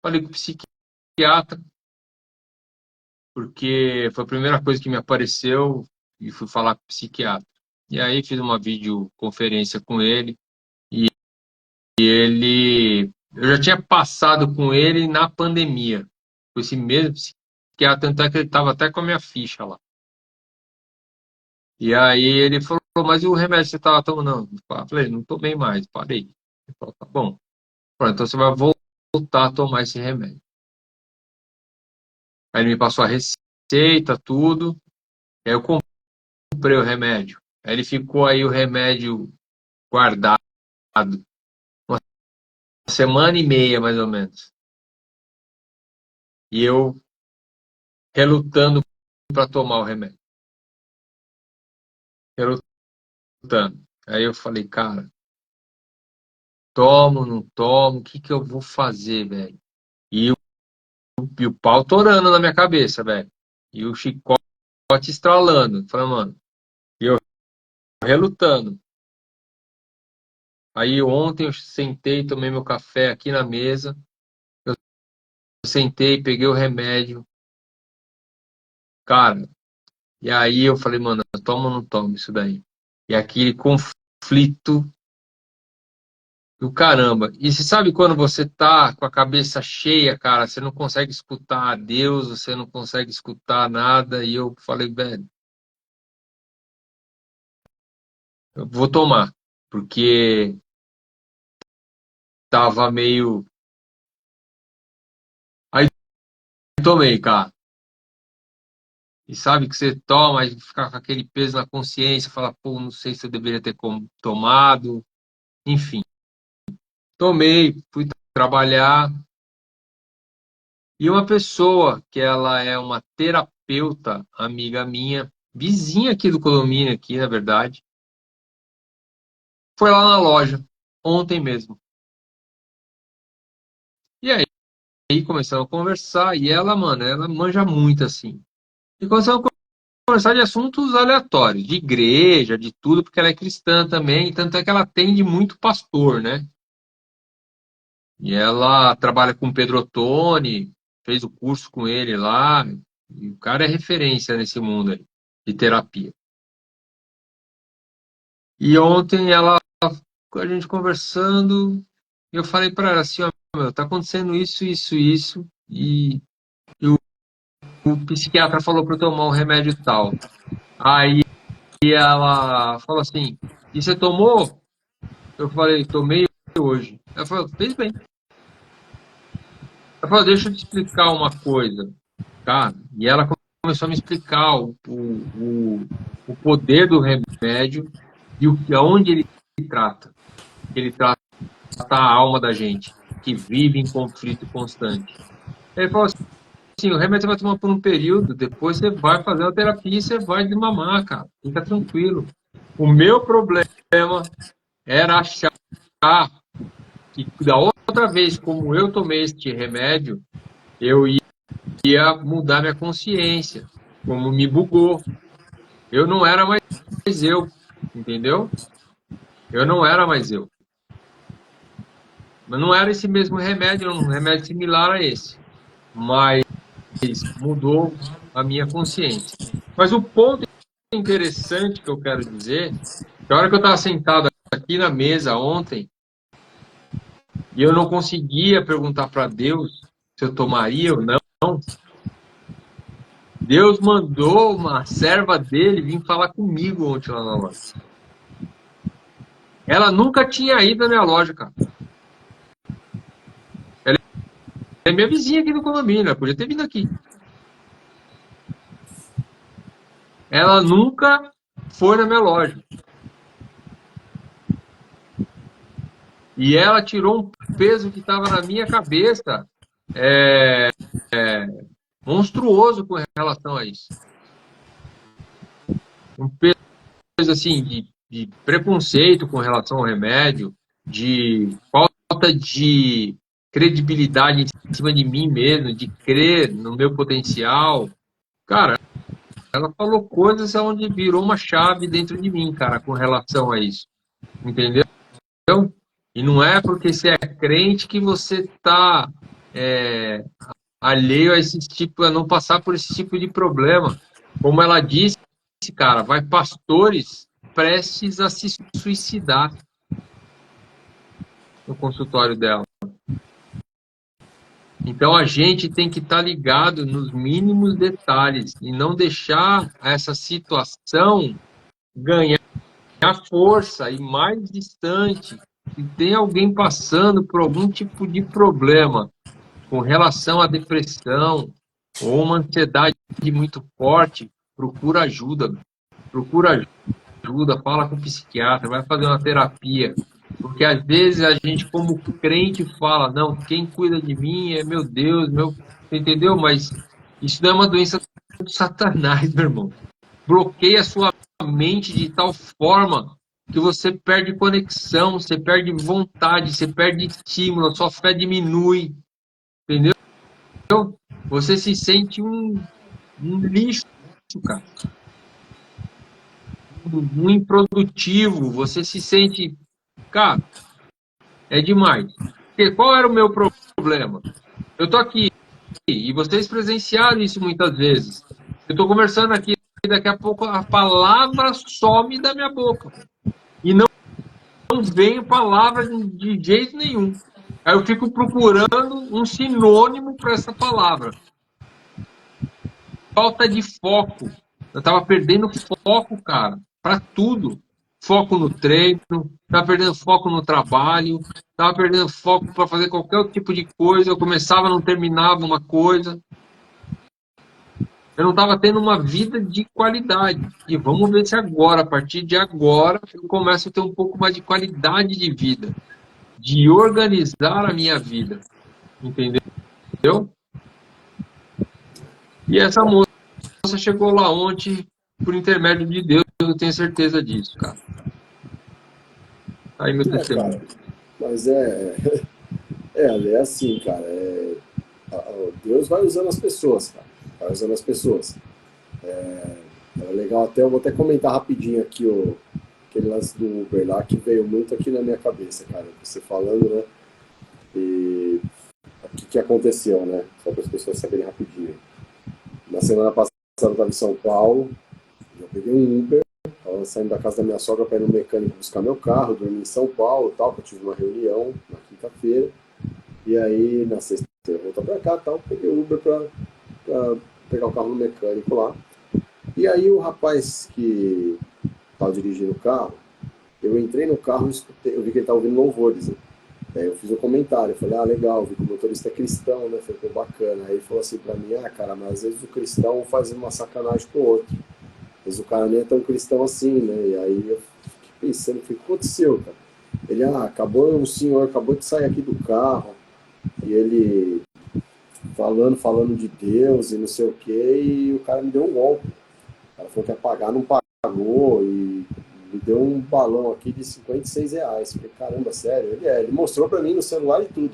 Falei com o psiquiatra, porque foi a primeira coisa que me apareceu e fui falar com o psiquiatra. E aí fiz uma videoconferência com ele e eu já tinha passado com ele na pandemia, com esse mesmo psiquiatra, tanto é que ele estava até com a minha ficha lá. E aí ele falou, mas e o remédio que você estava tomando? Não. Eu falei, não estou bem mais, parei. Ele falou, tá bom. Falei, então você vai voltar a tomar esse remédio. Aí ele me passou a receita, tudo. Aí eu comprei o remédio. Aí ele ficou aí o remédio guardado uma semana e meia, mais ou menos. E eu relutando para tomar o remédio. Relutando. Aí eu falei, cara, tomo, não tomo, o que que eu vou fazer, velho? E o pau torando na minha cabeça, velho. E o chicote estralando. Falei, mano, e eu relutando. Aí ontem eu sentei, tomei meu café aqui na mesa. Eu sentei, peguei o remédio. Cara, e aí eu falei, mano, eu tomo ou não tomo isso daí? E aquele conflito do caramba. E você sabe quando você tá com a cabeça cheia, cara, você não consegue escutar a Deus, você não consegue escutar nada. E eu falei, velho, eu vou tomar. Porque tava meio. Aí tomei, cara. E sabe que você toma e fica com aquele peso na consciência, fala, pô, não sei se eu deveria ter tomado. Enfim, tomei, fui trabalhar. E uma pessoa que ela é uma terapeuta, amiga minha, vizinha aqui do condomínio, aqui, na verdade, foi lá na loja, ontem mesmo. E aí começamos a conversar, e ela, mano, ela manja muito, assim. E começamos a conversar de assuntos aleatórios, de igreja, de tudo, porque ela é cristã também, tanto é que ela atende muito pastor, né? E ela trabalha com o Pedro Ottoni, fez o curso com ele lá, e o cara é referência nesse mundo aí, de terapia. E ontem a gente conversando, eu falei para ela assim, ó, meu, tá acontecendo isso, isso, isso, e psiquiatra falou para eu tomar um remédio tal. Aí ela falou assim, e você tomou? Eu falei, tomei hoje. Ela falou, fez bem. Ela falou, deixa eu te explicar uma coisa, cara. E ela começou a me explicar o poder do remédio e aonde ele trata. Ele trata a alma da gente, que vive em conflito constante. Ele falou assim, o remédio você vai tomar por um período, depois você vai fazer a terapia e você vai desmamar, cara. Fica tranquilo. O meu problema era achar que da outra vez, como eu tomei este remédio, eu ia mudar minha consciência, como me bugou. Eu não era mais eu, entendeu? Eu não era mais eu. Mas não era esse mesmo remédio, era um remédio similar a esse. Mas mudou a minha consciência. Mas o ponto interessante que eu quero dizer, que a hora que eu estava sentado aqui na mesa ontem, e eu não conseguia perguntar para Deus se eu tomaria ou não, Deus mandou uma serva dele vir falar comigo ontem lá na loja. Ela nunca tinha ido na minha loja, cara. Ela é minha vizinha aqui no condomínio, ela podia ter vindo aqui. Ela nunca foi na minha loja. E ela tirou um peso que estava na minha cabeça monstruoso com relação a isso. Um peso assim de preconceito com relação ao remédio, de falta de credibilidade em cima de mim mesmo, de crer no meu potencial. Cara, ela falou coisas onde virou uma chave dentro de mim, cara, com relação a isso. Entendeu? E não é porque você é crente que você está alheio a esse tipo, a não passar por esse tipo de problema. Como ela disse, cara, vai pastores prestes a se suicidar no consultório dela. Então a gente tem que estar ligado nos mínimos detalhes e não deixar essa situação ganhar força e mais distante. Se tem alguém passando por algum tipo de problema com relação à depressão ou uma ansiedade muito forte, procura ajuda. Procura ajuda, fala com o psiquiatra, vai fazer uma terapia. Porque às vezes a gente, como crente, fala, não, quem cuida de mim é meu Deus, entendeu? Mas isso não é uma doença do Satanás, meu irmão. Bloqueia a sua mente de tal forma que você perde conexão, você perde vontade, você perde estímulo, a sua fé diminui, entendeu? Você se sente um lixo, cara. Um improdutivo, você se sente, cara, é demais. Porque qual era o meu problema? Eu tô aqui e vocês presenciaram isso muitas vezes. Eu tô conversando aqui e daqui a pouco a palavra some da minha boca. E não vem palavra de jeito nenhum. Aí eu fico procurando um sinônimo para essa palavra. Falta de foco. Eu tava perdendo foco, cara, para tudo. Foco no treino, tava perdendo foco no trabalho, tava perdendo foco para fazer qualquer tipo de coisa. Eu começava, não terminava uma coisa. Eu não estava tendo uma vida de qualidade. E vamos ver se agora, a partir de agora, eu começo a ter um pouco mais de qualidade de vida, de organizar a minha vida. Entendeu? E essa moça chegou lá ontem por intermédio de Deus, eu tenho certeza disso, cara. Aí meu testemunho. Cara, mas é assim, cara. Deus vai usando as pessoas, cara. Vai usando as pessoas. É legal, eu vou até comentar rapidinho aqui aquele lance do Uber lá que veio muito aqui na minha cabeça, cara. Você falando, né? E o que aconteceu, né? Só para as pessoas saberem rapidinho. Na semana passada eu estava em São Paulo, eu peguei um Uber, estava saindo da casa da minha sogra para ir no mecânico buscar meu carro, dormi em São Paulo, tal, porque eu tive uma reunião na quinta-feira, e aí na sexta eu voltar para cá, tal, peguei o Uber para pegar o carro no mecânico lá. E aí o rapaz que estava dirigindo o carro, eu entrei no carro e escutei, eu vi que ele estava ouvindo louvores, né? Aí eu fiz um comentário, eu falei, legal, vi que o motorista é cristão, né? Falei, pô, bacana. Aí ele falou assim pra mim, cara, mas às vezes o cristão faz uma sacanagem com o outro. Às vezes o cara nem é tão cristão assim, né? E aí eu fiquei pensando, o que aconteceu, cara? Ele, o senhor acabou de sair aqui do carro, e ele falando de Deus e não sei o que, e o cara me deu um golpe. O cara falou que ia pagar, não pagou, e me deu um balão aqui de R$ 56. Falei, caramba, sério? Ele mostrou pra mim no celular e tudo.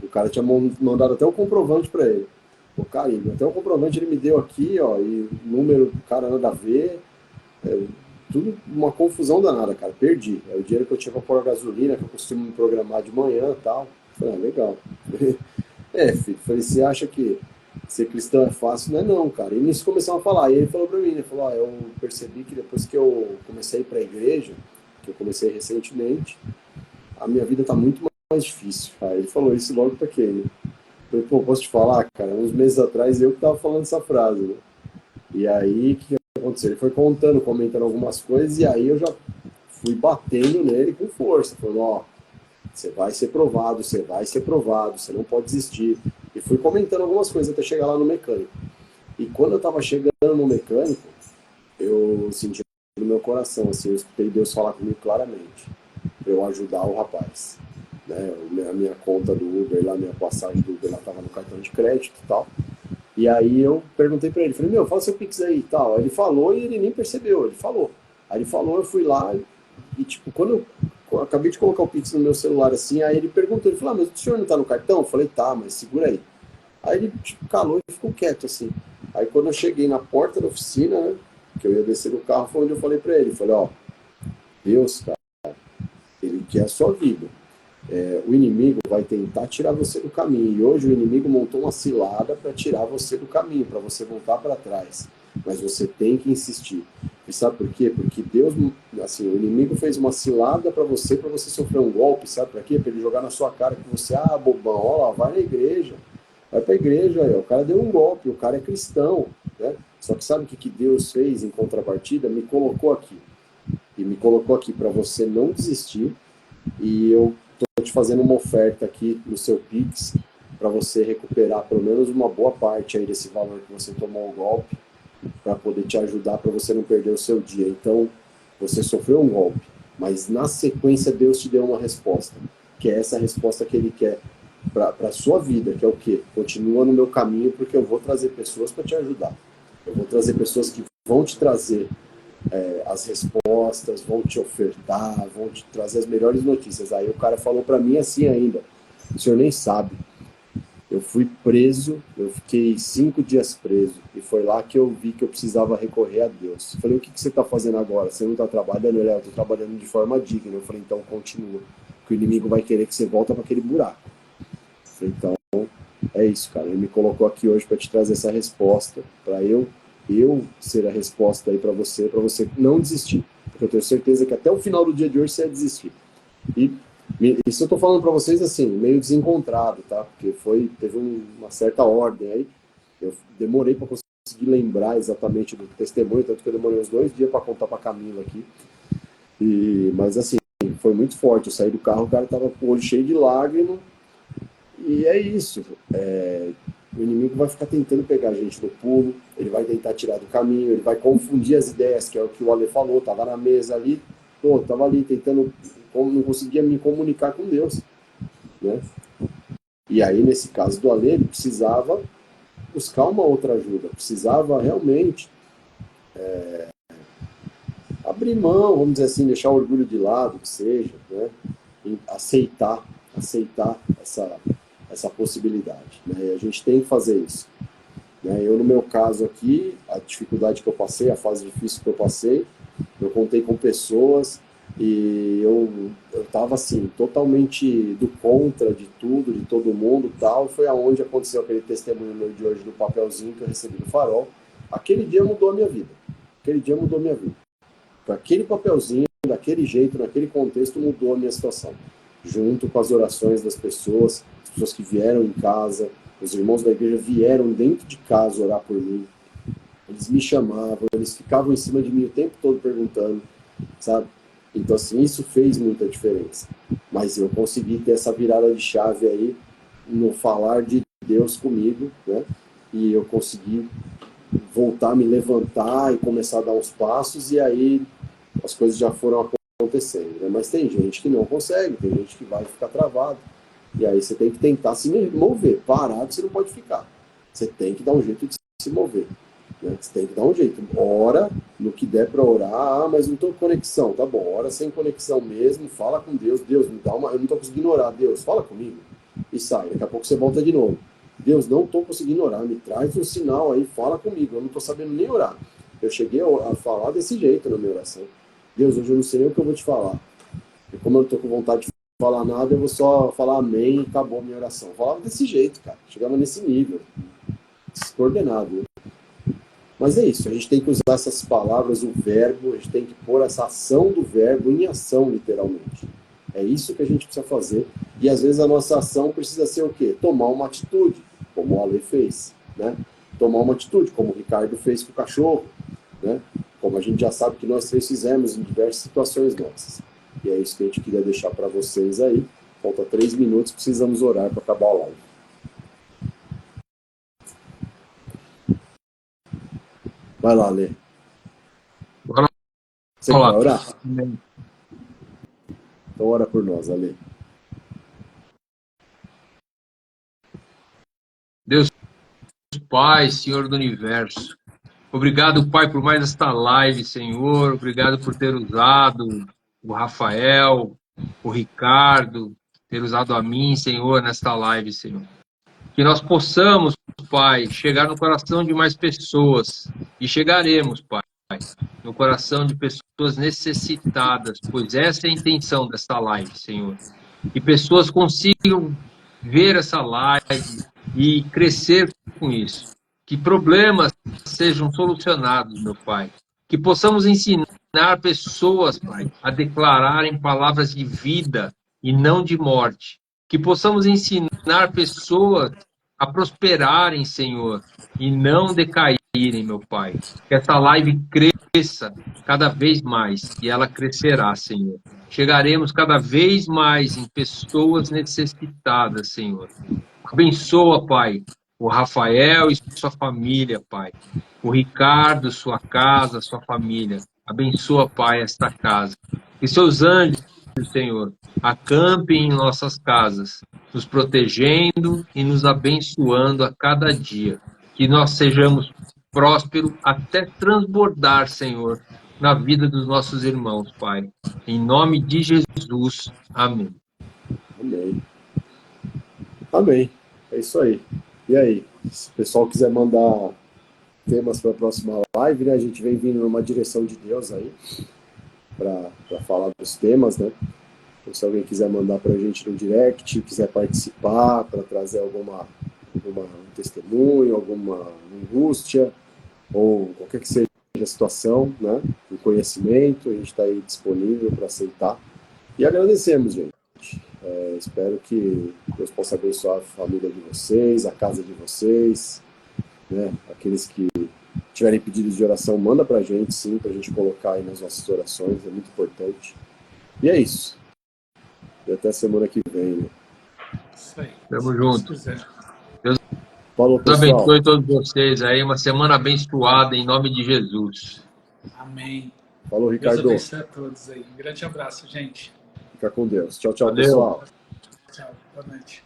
O cara tinha mandado até um comprovante pra ele. Pô, carinho, até o comprovante ele me deu aqui, ó, e o número do cara nada a ver. Tudo uma confusão danada, cara. Perdi. É o dinheiro que eu tinha pra pôr a gasolina, que eu costumo me programar de manhã e tal. Falei, legal. Filho, falei, você acha que ser cristão é fácil? Não é não, cara. E nisso começamos a falar. E ele falou pra mim, ele falou, eu percebi que depois que eu comecei a ir pra igreja, que eu comecei recentemente, a minha vida tá muito mais difícil. Aí ele falou isso logo pra quem, né? Eu falei, pô, posso te falar, cara? Uns meses atrás eu que tava falando essa frase, né? E aí, o que aconteceu? Ele foi comentando algumas coisas, e aí eu já fui batendo nele com força, falando, você vai ser provado, você não pode desistir. E fui comentando algumas coisas até chegar lá no mecânico. E quando eu estava chegando no mecânico, eu senti no meu coração, assim, eu escutei Deus falar comigo claramente, para eu ajudar o rapaz. Né? A minha conta do Uber lá, minha passagem do Uber lá estava no cartão de crédito e tal. E aí eu perguntei pra ele, falei, fala seu Pix aí e tal. Aí ele falou e ele nem percebeu, ele falou. Aí ele falou, eu fui lá e tipo, quando eu acabei de colocar o Pix no meu celular assim, aí ele perguntou, ele falou, mas o senhor não tá no cartão? Eu falei, tá, mas segura aí. Aí ele tipo, calou e ficou quieto assim. Aí quando eu cheguei na porta da oficina, né, que eu ia descer do carro, foi onde eu falei pra ele, falei, Deus, cara, ele quer a sua vida. O inimigo vai tentar tirar você do caminho. E hoje o inimigo montou uma cilada para tirar você do caminho, para você voltar para trás. Mas você tem que insistir. E sabe por quê? Porque Deus, assim, o inimigo fez uma cilada para você sofrer um golpe. Sabe para quê? Para ele jogar na sua cara que você, bobão, ó lá, vai na igreja. Vai para a igreja, aí. O cara deu um golpe, o cara é cristão. Né? Só que sabe o que Deus fez em contrapartida? Me colocou aqui. E me colocou aqui para você não desistir. E eu estou te fazendo uma oferta aqui no seu Pix para você recuperar pelo menos uma boa parte aí desse valor que você tomou o golpe, para poder te ajudar, para você não perder o seu dia. Então, você sofreu um golpe, mas na sequência Deus te deu uma resposta, que é essa resposta que Ele quer para a sua vida, que é o quê? Continua no meu caminho, porque eu vou trazer pessoas para te ajudar. Eu vou trazer pessoas que vão te trazer as respostas, vão te ofertar, vão te trazer as melhores notícias. Aí o cara falou para mim assim ainda, o senhor nem sabe, eu fui preso, eu fiquei 5 dias preso, e foi lá que eu vi que eu precisava recorrer a Deus. Eu falei, o que você está fazendo agora? Você não está trabalhando? Eu estou trabalhando de forma digna. Eu falei, então continua, porque o inimigo vai querer que você volte para aquele buraco. Eu falei, então é isso, cara, ele me colocou aqui hoje para te trazer essa resposta, para eu ser a resposta aí para você não desistir. Porque eu tenho certeza que até o final do dia de hoje você vai desistir. E isso eu tô falando para vocês assim, meio desencontrado, tá? Porque teve uma certa ordem aí. Eu demorei para conseguir lembrar exatamente do testemunho, tanto que eu demorei uns 2 dias para contar para Camila aqui. Mas assim, foi muito forte. Eu saí do carro, o cara tava com o olho cheio de lágrimas. E é isso. O inimigo vai ficar tentando pegar a gente no pulo, ele vai tentar tirar do caminho, ele vai confundir as ideias, que é o que o Ale falou, estava na mesa ali, estava ali tentando, não conseguia me comunicar com Deus. Né? E aí, nesse caso do Ale, ele precisava buscar uma outra ajuda, precisava realmente abrir mão, vamos dizer assim, deixar o orgulho de lado, que seja, né? E aceitar essa possibilidade. Né? E a gente tem que fazer isso. Né? Eu, no meu caso aqui, a dificuldade que eu passei, a fase difícil que eu passei, eu contei com pessoas e eu estava assim, totalmente do contra de tudo, de todo mundo e tal. Foi aonde aconteceu aquele testemunho meu de hoje do papelzinho que eu recebi do Farol. Aquele dia mudou a minha vida. Aquele dia mudou a minha vida. Aquele papelzinho, daquele jeito, naquele contexto, mudou a minha situação. Junto com as orações das pessoas que vieram em casa, Os irmãos da igreja vieram dentro de casa orar por mim. Eles me chamavam, eles ficavam em cima de mim o tempo todo perguntando, sabe? Então, assim, isso fez muita diferença. Mas eu consegui ter essa virada de chave aí no falar de Deus comigo, né? E eu consegui voltar a me levantar e começar a dar uns passos, e aí as coisas já foram acontecendo, né? Mas tem gente que não consegue, tem gente que vai ficar travado. E aí você tem que tentar se mover. Parado você não pode ficar. Você tem que dar um jeito de se mover. Né? Você tem que dar um jeito. Ora no que der para orar. Ah, mas não estou com conexão. Tá bom, ora sem conexão mesmo. Fala com Deus. Deus, me dá uma... Eu não estou conseguindo orar. Deus, fala comigo. E sai. Daqui a pouco você volta de novo. Deus, não estou conseguindo orar. Me traz um sinal aí. Fala comigo. Eu não estou sabendo nem orar. Eu cheguei a falar desse jeito na minha oração. Deus, hoje eu não sei nem o que eu vou te falar. E como eu não estou com vontade de falar nada, eu vou só falar amém e acabou a minha oração. Eu falava desse jeito, cara. Chegava nesse nível. Descoordenado. Né? Mas é isso. A gente tem que usar essas palavras, o verbo, a gente tem que pôr essa ação do verbo em ação, literalmente. É isso que a gente precisa fazer. E às vezes a nossa ação precisa ser o quê? Tomar uma atitude, como o Ale fez. Né? Tomar uma atitude, como o Ricardo fez com o cachorro. Né? Como a gente já sabe que nós três fizemos em diversas situações nossas. E é isso que a gente queria deixar para vocês aí. Falta 3 minutos, precisamos orar para acabar a live. Vai lá, Lê. Bora Você quer lá. orar? Então ora por nós, Ale. Deus Pai, Senhor do Universo. Obrigado, Pai, por mais esta live, Senhor. Obrigado por ter usado o Rafael, o Ricardo, ter usado a mim, Senhor, nesta live, Senhor. Que nós possamos, Pai, chegar no coração de mais pessoas. E chegaremos, Pai, no coração de pessoas necessitadas, pois essa é a intenção desta live, Senhor. Que pessoas consigam ver essa live e crescer com isso. Que problemas sejam solucionados, meu Pai. Que possamos ensinar pessoas, Pai, a declararem palavras de vida e não de morte. Que possamos ensinar pessoas a prosperarem, Senhor, e não decaírem, meu Pai. Que essa live cresça cada vez mais e ela crescerá, Senhor. Chegaremos cada vez mais em pessoas necessitadas, Senhor. Abençoa, Pai, o Rafael e sua família, Pai. O Ricardo, sua casa, sua família. Abençoa, Pai, esta casa. Que seus anjos, Senhor, acampem em nossas casas, nos protegendo e nos abençoando a cada dia. Que nós sejamos prósperos até transbordar, Senhor, na vida dos nossos irmãos, Pai. Em nome de Jesus. Amém. Amém. Amém. É isso aí. E aí? Se o pessoal quiser mandar temas para a próxima live, né? A gente vem vindo numa direção de Deus aí para falar dos temas, né? Então, se alguém quiser mandar para a gente no direct, quiser participar para trazer algum testemunho, alguma angústia ou qualquer que seja a situação, né? Um conhecimento, a gente está aí disponível para aceitar. E agradecemos, gente. Espero que Deus possa abençoar a família de vocês, a casa de vocês, né? Aqueles que tiverem pedidos de oração, manda pra gente, sim, pra gente colocar aí nas nossas orações, é muito importante. E é isso. E até semana que vem, né? Isso aí. Tamo junto. Deus Falou, pessoal. abençoe todos vocês aí. Uma semana abençoada em nome de Jesus. Amém. Falou, Deus Ricardo. abençoe a todos aí. Um grande abraço, gente. Fica com Deus. Tchau, tchau, Valeu. pessoal. Tchau. Boa noite.